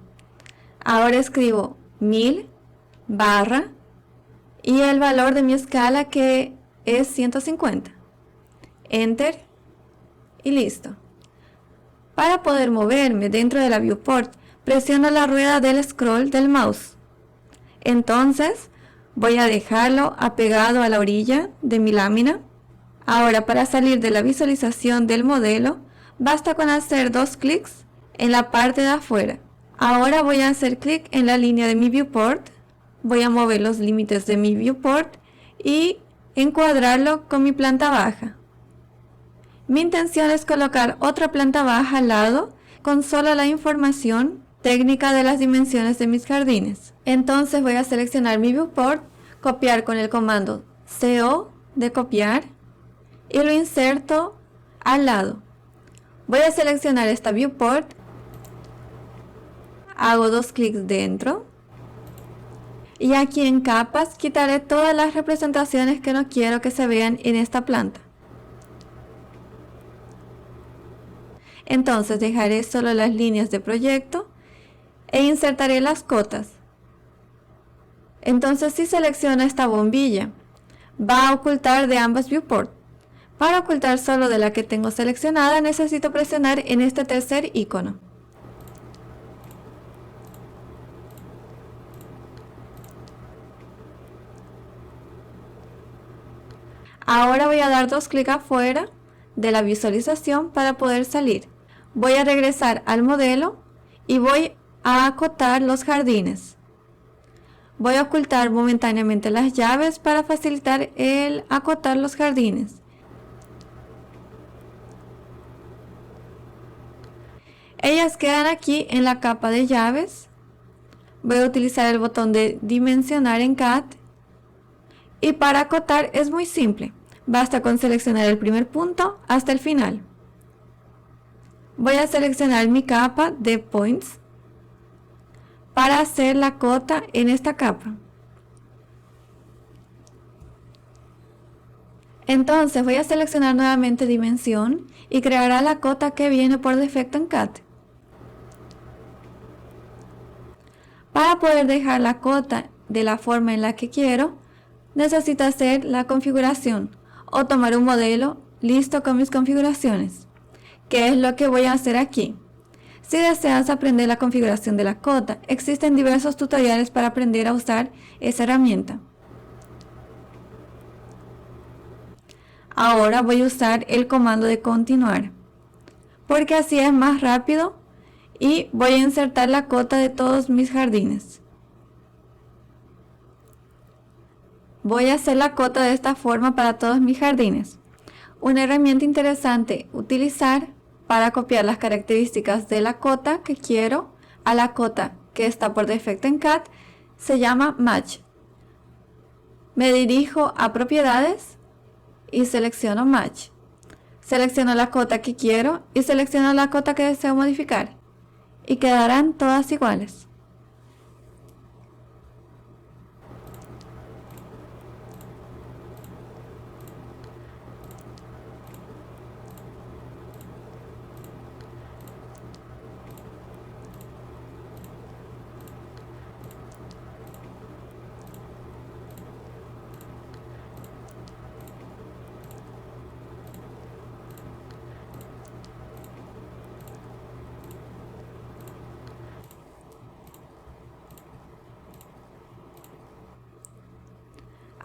Ahora escribo 1000 barra y el valor de mi escala que es 150. Enter y listo. Para poder moverme dentro de la viewport, presiono la rueda del scroll del mouse. Entonces, Voy a dejarlo apegado a la orilla de mi lámina. Ahora, para salir de la visualización del modelo, basta con hacer 2 clics en la parte de afuera. Ahora voy a hacer clic en la línea de mi viewport. Voy a mover los límites de mi viewport y encuadrarlo con mi planta baja. Mi intención es colocar otra planta baja al lado con solo la información técnica de las dimensiones de mis jardines. Entonces voy a seleccionar mi viewport, copiar con el comando CO de copiar y lo inserto al lado. Voy a seleccionar esta viewport, hago 2 clics dentro y aquí en capas quitaré todas las representaciones que no quiero que se vean en esta planta. Entonces dejaré solo las líneas de proyecto e insertaré las cotas. Entonces si selecciono esta bombilla, va a ocultar de ambas viewports. Para ocultar solo de la que tengo seleccionada, necesito presionar en este tercer icono. Ahora voy a dar 2 clics afuera de la visualización para poder salir. Voy a regresar al modelo y voy a acotar los jardines. Voy a ocultar momentáneamente las llaves para facilitar el acotar los jardines. Ellas quedan aquí en la capa de llaves. Voy a utilizar el botón de dimensionar en CAD. Y para acotar es muy simple. Basta con seleccionar el primer punto hasta el final. Voy a seleccionar mi capa de points para hacer la cota en esta capa. Entonces voy a seleccionar nuevamente dimensión y creará la cota que viene por defecto en CAD. Para poder dejar la cota de la forma en la que quiero, necesito hacer la configuración o tomar un modelo listo con mis configuraciones, que es lo que voy a hacer aquí. Si deseas aprender la configuración de la cota, existen diversos tutoriales para aprender a usar esa herramienta. Ahora voy a usar el comando de continuar, porque así es más rápido y voy a insertar la cota de todos mis jardines. Voy a hacer la cota de esta forma para todos mis jardines. Una herramienta interesante utilizar para copiar las características de la cota que quiero a la cota que está por defecto en CAD se llama Match. Me dirijo a propiedades y selecciono Match. Selecciono la cota que quiero y selecciono la cota que deseo modificar y quedarán todas iguales.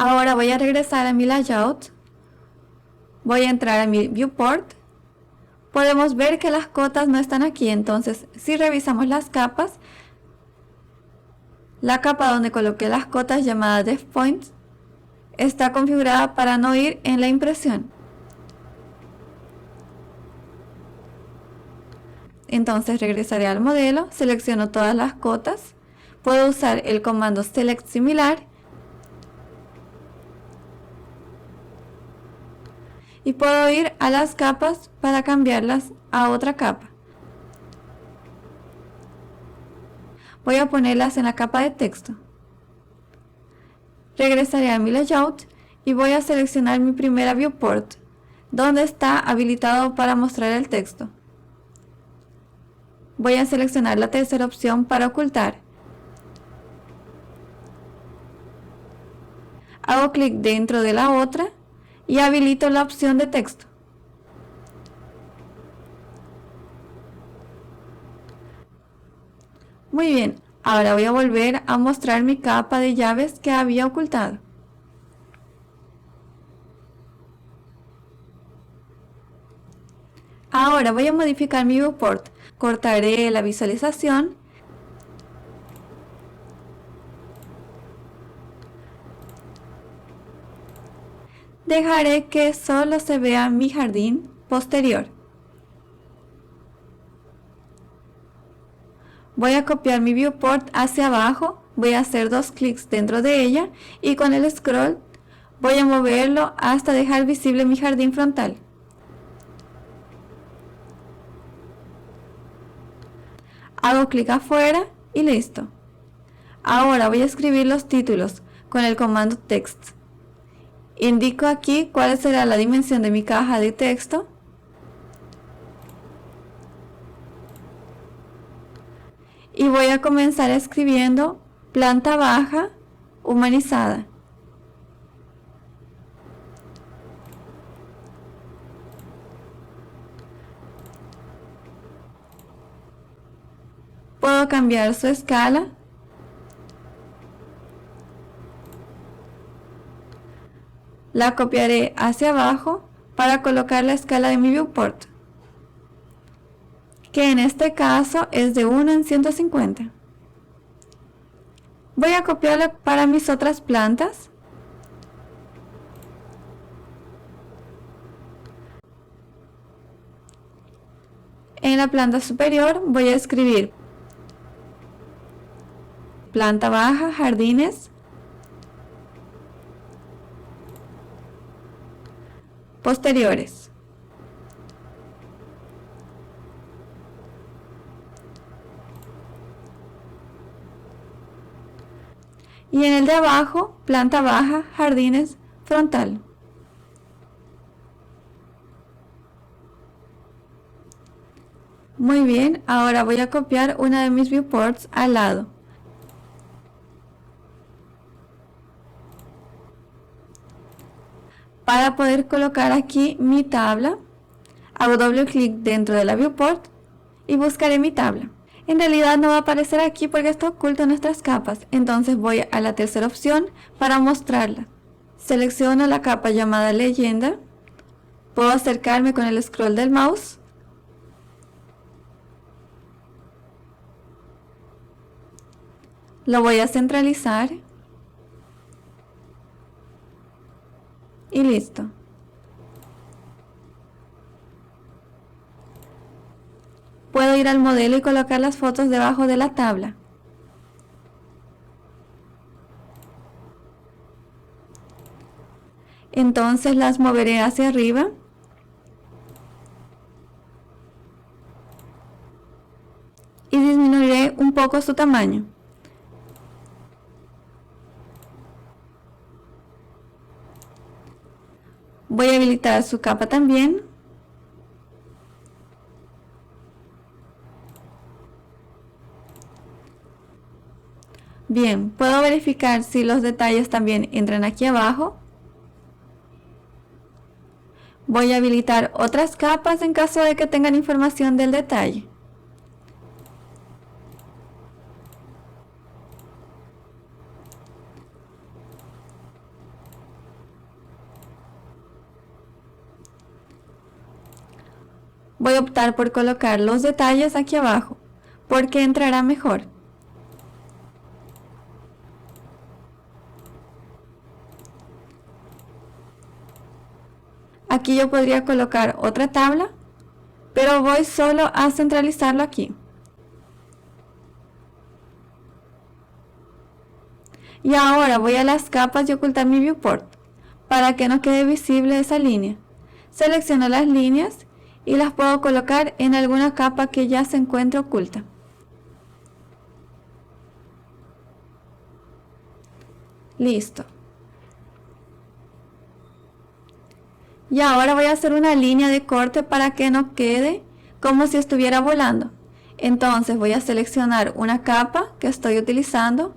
Ahora voy a regresar a mi layout, voy a entrar a mi viewport, podemos ver que las cotas no están aquí, entonces si revisamos las capas, la capa donde coloqué las cotas llamada Def Points está configurada para no ir en la impresión. Entonces regresaré al modelo, selecciono todas las cotas, puedo usar el comando Select Similar y puedo ir a las capas para cambiarlas a otra capa. Voy a ponerlas en la capa de texto. Regresaré a mi layout y voy a seleccionar mi primera viewport, donde está habilitado para mostrar el texto. Voy a seleccionar la tercera opción para ocultar. Hago clic dentro de la otra y habilito la opción de texto. Muy bien, Ahora voy a volver a mostrar mi capa de llaves que había ocultado. Ahora voy a modificar mi viewport. Cortaré la visualización. Dejaré que solo se vea mi jardín posterior. Voy a copiar mi viewport hacia abajo, voy a hacer 2 clics dentro de ella y con el scroll voy a moverlo hasta dejar visible mi jardín frontal. Hago clic afuera y listo. Ahora voy a escribir los títulos con el comando text. Indico aquí cuál será la dimensión de mi caja de texto. Y voy a comenzar escribiendo planta baja humanizada. Puedo cambiar su escala. La copiaré hacia abajo para colocar la escala de mi viewport, que en este caso es de 1 en 150. Voy a copiarla para mis otras plantas. En la planta superior voy a escribir planta baja, jardines, posteriores. Y en el de abajo, planta baja, jardines, frontal. Muy bien, ahora voy a copiar una de mis viewports al lado. Para poder colocar aquí mi tabla, hago doble clic dentro de la viewport y buscaré mi tabla. En realidad no va a aparecer aquí porque está oculto en nuestras capas, entonces voy a la tercera opción para mostrarla. Selecciono la capa llamada leyenda, puedo acercarme con el scroll del mouse lo voy a centralizar y listo. Puedo ir al modelo y colocar las fotos debajo de la tabla. Entonces las moveré hacia arriba. Y disminuiré un poco su tamaño. Voy a habilitar su capa también. Bien, puedo verificar si los detalles también entran aquí abajo. Voy a habilitar otras capas en caso de que tengan información del detalle. Voy a optar por colocar los detalles aquí abajo, porque entrará mejor. Aquí yo podría colocar otra tabla, pero voy solo a centralizarlo aquí. Y ahora voy a las capas y ocultar mi viewport, para que no quede visible esa línea. Selecciono las líneas y las puedo colocar en alguna capa que ya se encuentre oculta. Listo. Y ahora voy a hacer una línea de corte para que no quede como si estuviera volando. Entonces voy a seleccionar una capa que estoy utilizando.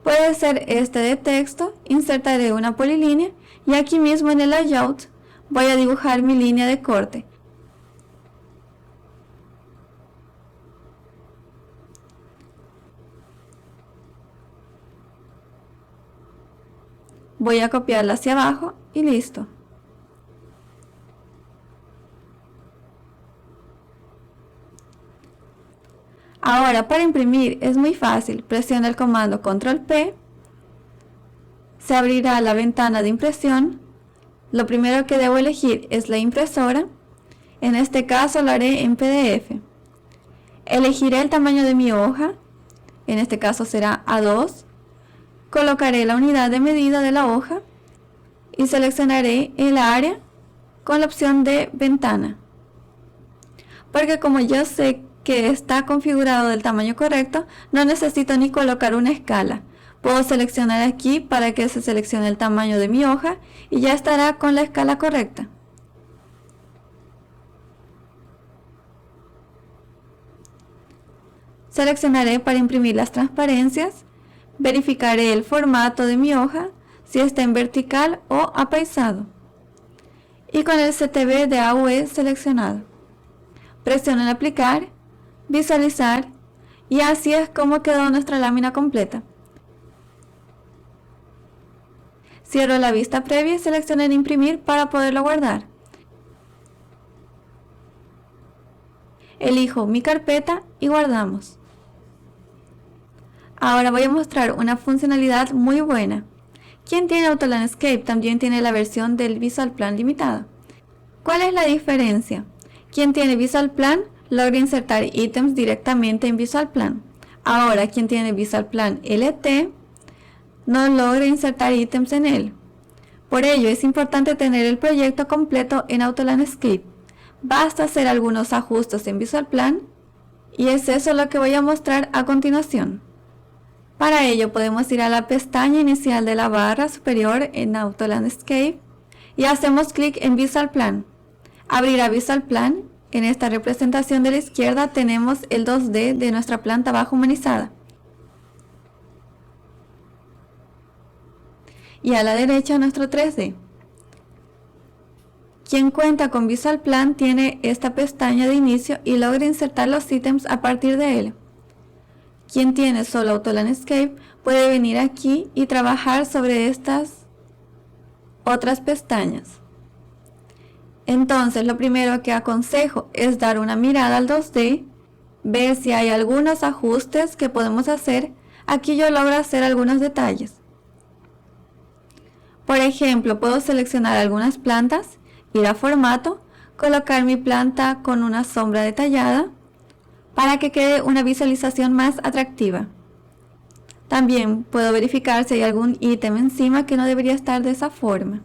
Puede ser este de texto, insertaré una polilínea y aquí mismo en el layout voy a dibujar mi línea de corte. Voy a copiarla hacia abajo y listo. Ahora para imprimir es muy fácil, presiona el comando Control P, se abrirá la ventana de impresión. Lo primero que debo elegir es la impresora, en este caso lo haré en PDF. Elegiré el tamaño de mi hoja, en este caso será A2, colocaré la unidad de medida de la hoja y seleccionaré el área con la opción de ventana, porque como yo sé que está configurado del tamaño correcto, no necesito ni colocar una escala. Puedo seleccionar aquí para que se seleccione el tamaño de mi hoja y ya estará con la escala correcta. Seleccionaré para imprimir las transparencias, verificaré el formato de mi hoja, si está en vertical o apaisado, y con el CTB de AUE seleccionado. Presiono en aplicar, visualizar, y así es como quedó nuestra lámina completa. Cierro la vista previa y selecciono en imprimir para poderlo guardar. Elijo mi carpeta y guardamos. Ahora voy a mostrar una funcionalidad muy buena. Quien tiene AutoLandscape también tiene la versión del Visual Plan limitada. ¿Cuál es la diferencia? Quien tiene Visual Plan logra insertar ítems directamente en Visual Plan. Ahora quien tiene Visual Plan LT no logra insertar ítems en él. Por ello es importante tener el proyecto completo en AutoLandscape. Basta hacer algunos ajustes en Visual Plan y es eso lo que voy a mostrar a continuación. Para ello podemos ir a la pestaña inicial de la barra superior en AutoLandscape y hacemos clic en Visual Plan. Abrirá Visual Plan. En esta representación de la izquierda tenemos el 2D de nuestra planta baja humanizada. Y a la derecha nuestro 3D. Quien cuenta con Visual Plan tiene esta pestaña de inicio y logra insertar los ítems a partir de él. Quien tiene solo AutoLandscape puede venir aquí y trabajar sobre estas otras pestañas. Entonces lo primero que aconsejo es dar una mirada al 2D, ver si hay algunos ajustes que podemos hacer. Aquí yo logro hacer algunos detalles. Por ejemplo, puedo seleccionar algunas plantas, ir a formato, colocar mi planta con una sombra detallada para que quede una visualización más atractiva. También puedo verificar si hay algún ítem encima que no debería estar de esa forma.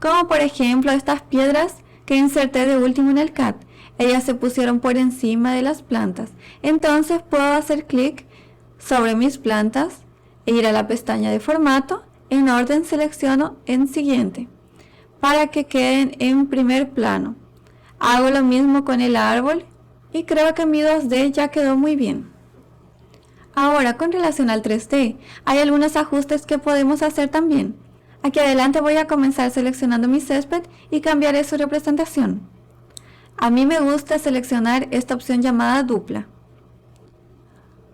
Como por ejemplo estas piedras que inserté de último en el CAD. Ellas se pusieron por encima de las plantas. Entonces puedo hacer clic sobre mis plantas e ir a la pestaña de formato. En orden selecciono en siguiente para que queden en primer plano. Hago lo mismo con el árbol y creo que mi 2D ya quedó muy bien. Ahora con relación al 3D hay algunos ajustes que podemos hacer también. Aquí adelante voy a comenzar seleccionando mi césped y cambiaré su representación. A mí me gusta seleccionar esta opción llamada dupla,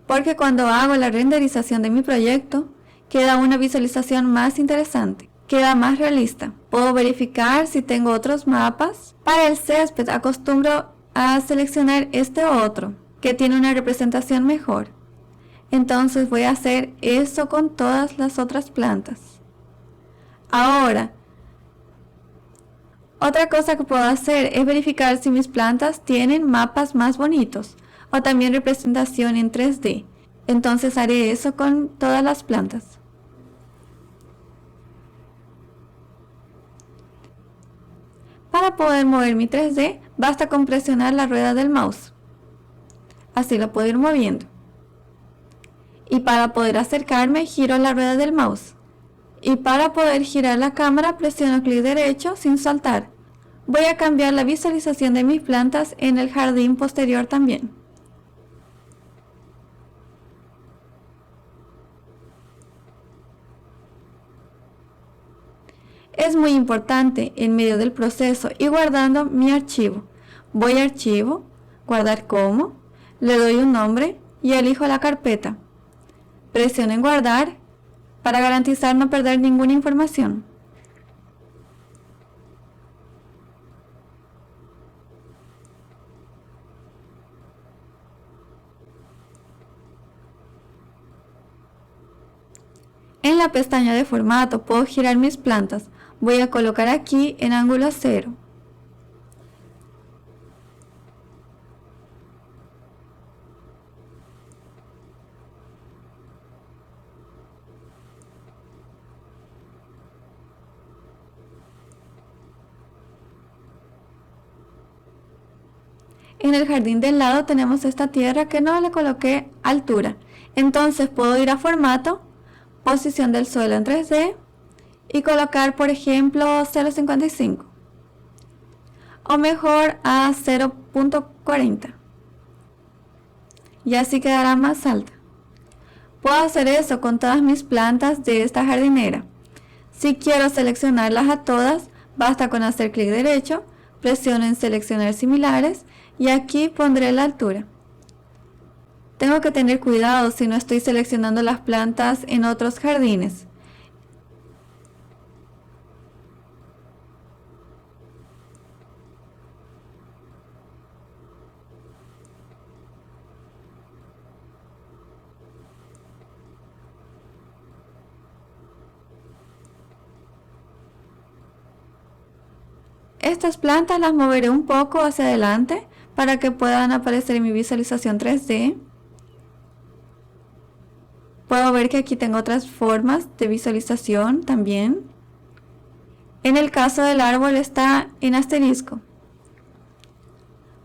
porque cuando hago la renderización de mi proyecto, queda una visualización más interesante, queda más realista. Puedo verificar si tengo otros mapas. Para el césped acostumbro a seleccionar este otro, que tiene una representación mejor. Entonces voy a hacer eso con todas las otras plantas. Ahora, otra cosa que puedo hacer es verificar si mis plantas tienen mapas más bonitos o también representación en 3D. Entonces haré eso con todas las plantas. Para poder mover mi 3D, basta con presionar la rueda del mouse. Así lo puedo ir moviendo. Y para poder acercarme, giro la rueda del mouse. Y para poder girar la cámara, presiono clic derecho sin saltar. Voy a cambiar la visualización de mis plantas en el jardín posterior también. Es muy importante en medio del proceso ir guardando mi archivo. Voy a archivo, guardar como, le doy un nombre y elijo la carpeta. Presiono en guardar para garantizar no perder ninguna información. En la pestaña de formato puedo girar mis plantas. Voy a colocar aquí en ángulo 0. En el jardín del lado tenemos esta tierra que no le coloqué altura. Entonces puedo ir a formato, posición del suelo en 3D y colocar, por ejemplo, 0.55 o mejor a 0.40 y así quedará más alta. Puedo hacer eso con todas mis plantas de esta jardinera. Si quiero seleccionarlas a todas, basta con hacer clic derecho, presiono en seleccionar similares y aquí pondré la altura. Tengo que tener cuidado si no estoy seleccionando las plantas en otros jardines. Estas plantas las moveré un poco hacia adelante para que puedan aparecer en mi visualización 3D. Puedo ver que aquí tengo otras formas de visualización también. En el caso del árbol está en asterisco.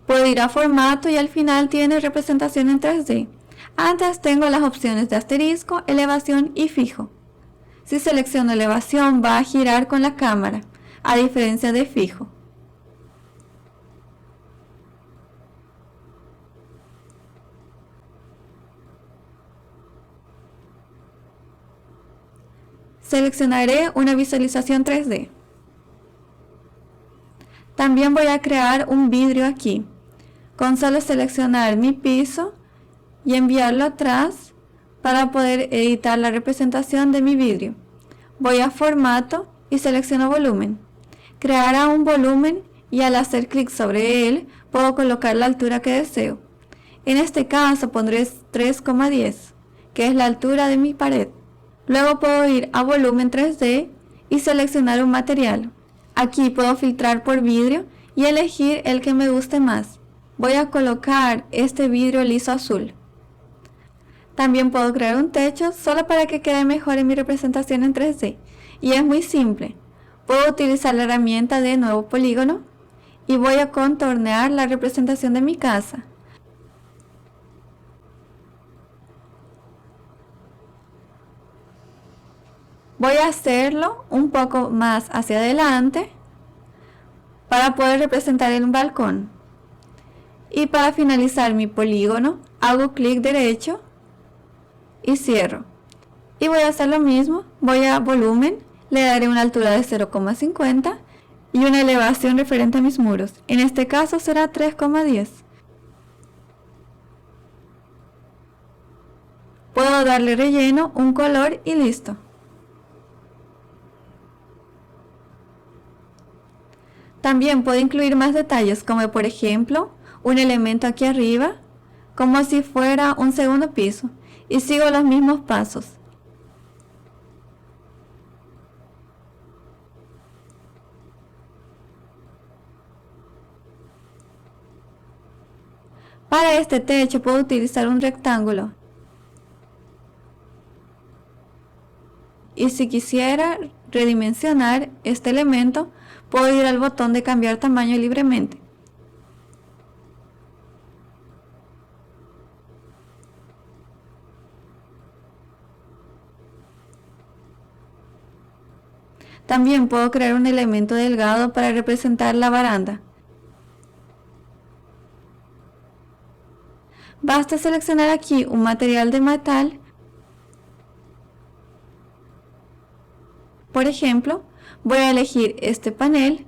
Puedo ir a formato y al final tiene representación en 3D. Antes tengo las opciones de asterisco, elevación y fijo. Si selecciono elevación va a girar con la cámara, a diferencia de fijo. Seleccionaré una visualización 3D. También voy a crear un vidrio aquí. Con solo seleccionar mi piso y enviarlo atrás para poder editar la representación de mi vidrio. Voy a formato y selecciono volumen. Creará un volumen y al hacer clic sobre él puedo colocar la altura que deseo. En este caso pondré 3,10, que es la altura de mi pared. Luego puedo ir a volumen 3D y seleccionar un material. Aquí puedo filtrar por vidrio y elegir el que me guste más. Voy a colocar este vidrio liso azul. También puedo crear un techo solo para que quede mejor en mi representación en 3D. Y es muy simple. Puedo utilizar la herramienta de nuevo polígono y voy a contornear la representación de mi casa. Voy a hacerlo un poco más hacia adelante para poder representar el balcón. Y para finalizar mi polígono, hago clic derecho y cierro. Y voy a hacer lo mismo, voy a volumen, le daré una altura de 0,50 y una elevación referente a mis muros. En este caso será 3,10. Puedo darle relleno, un color y listo. También puedo incluir más detalles, como por ejemplo, un elemento aquí arriba, como si fuera un segundo piso, y sigo los mismos pasos. Para este techo puedo utilizar un rectángulo. Y si quisiera redimensionar este elemento, puedo ir al botón de cambiar tamaño libremente. También puedo crear un elemento delgado para representar la baranda. Basta seleccionar aquí un material de metal. Por ejemplo, voy a elegir este panel.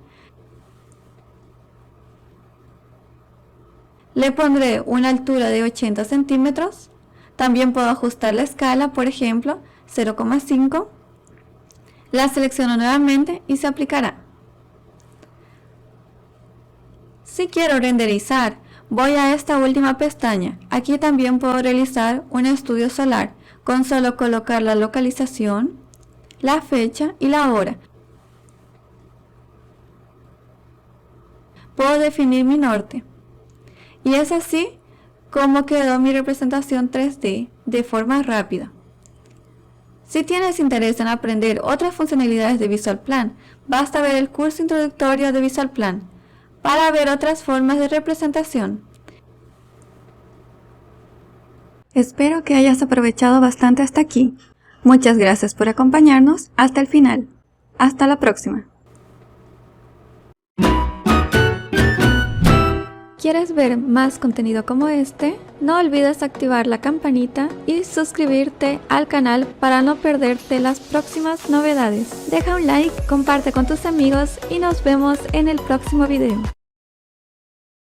Le pondré una altura de 80 centímetros. También puedo ajustar la escala, por ejemplo, 0,5. La selecciono nuevamente y se aplicará. Si quiero renderizar, voy a esta última pestaña. Aquí también puedo realizar un estudio solar con solo colocar la localización, la fecha y la hora. Puedo definir mi norte. Y es así como quedó mi representación 3D de forma rápida. Si tienes interés en aprender otras funcionalidades de Visual Plan, basta ver el curso introductorio de Visual Plan para ver otras formas de representación. Espero que hayas aprovechado bastante hasta aquí. Muchas gracias por acompañarnos hasta el final. Hasta la próxima. ¿Quieres ver más contenido como este? No olvides activar la campanita y suscribirte al canal para no perderte las próximas novedades. Deja un like, comparte con tus amigos y nos vemos en el próximo video.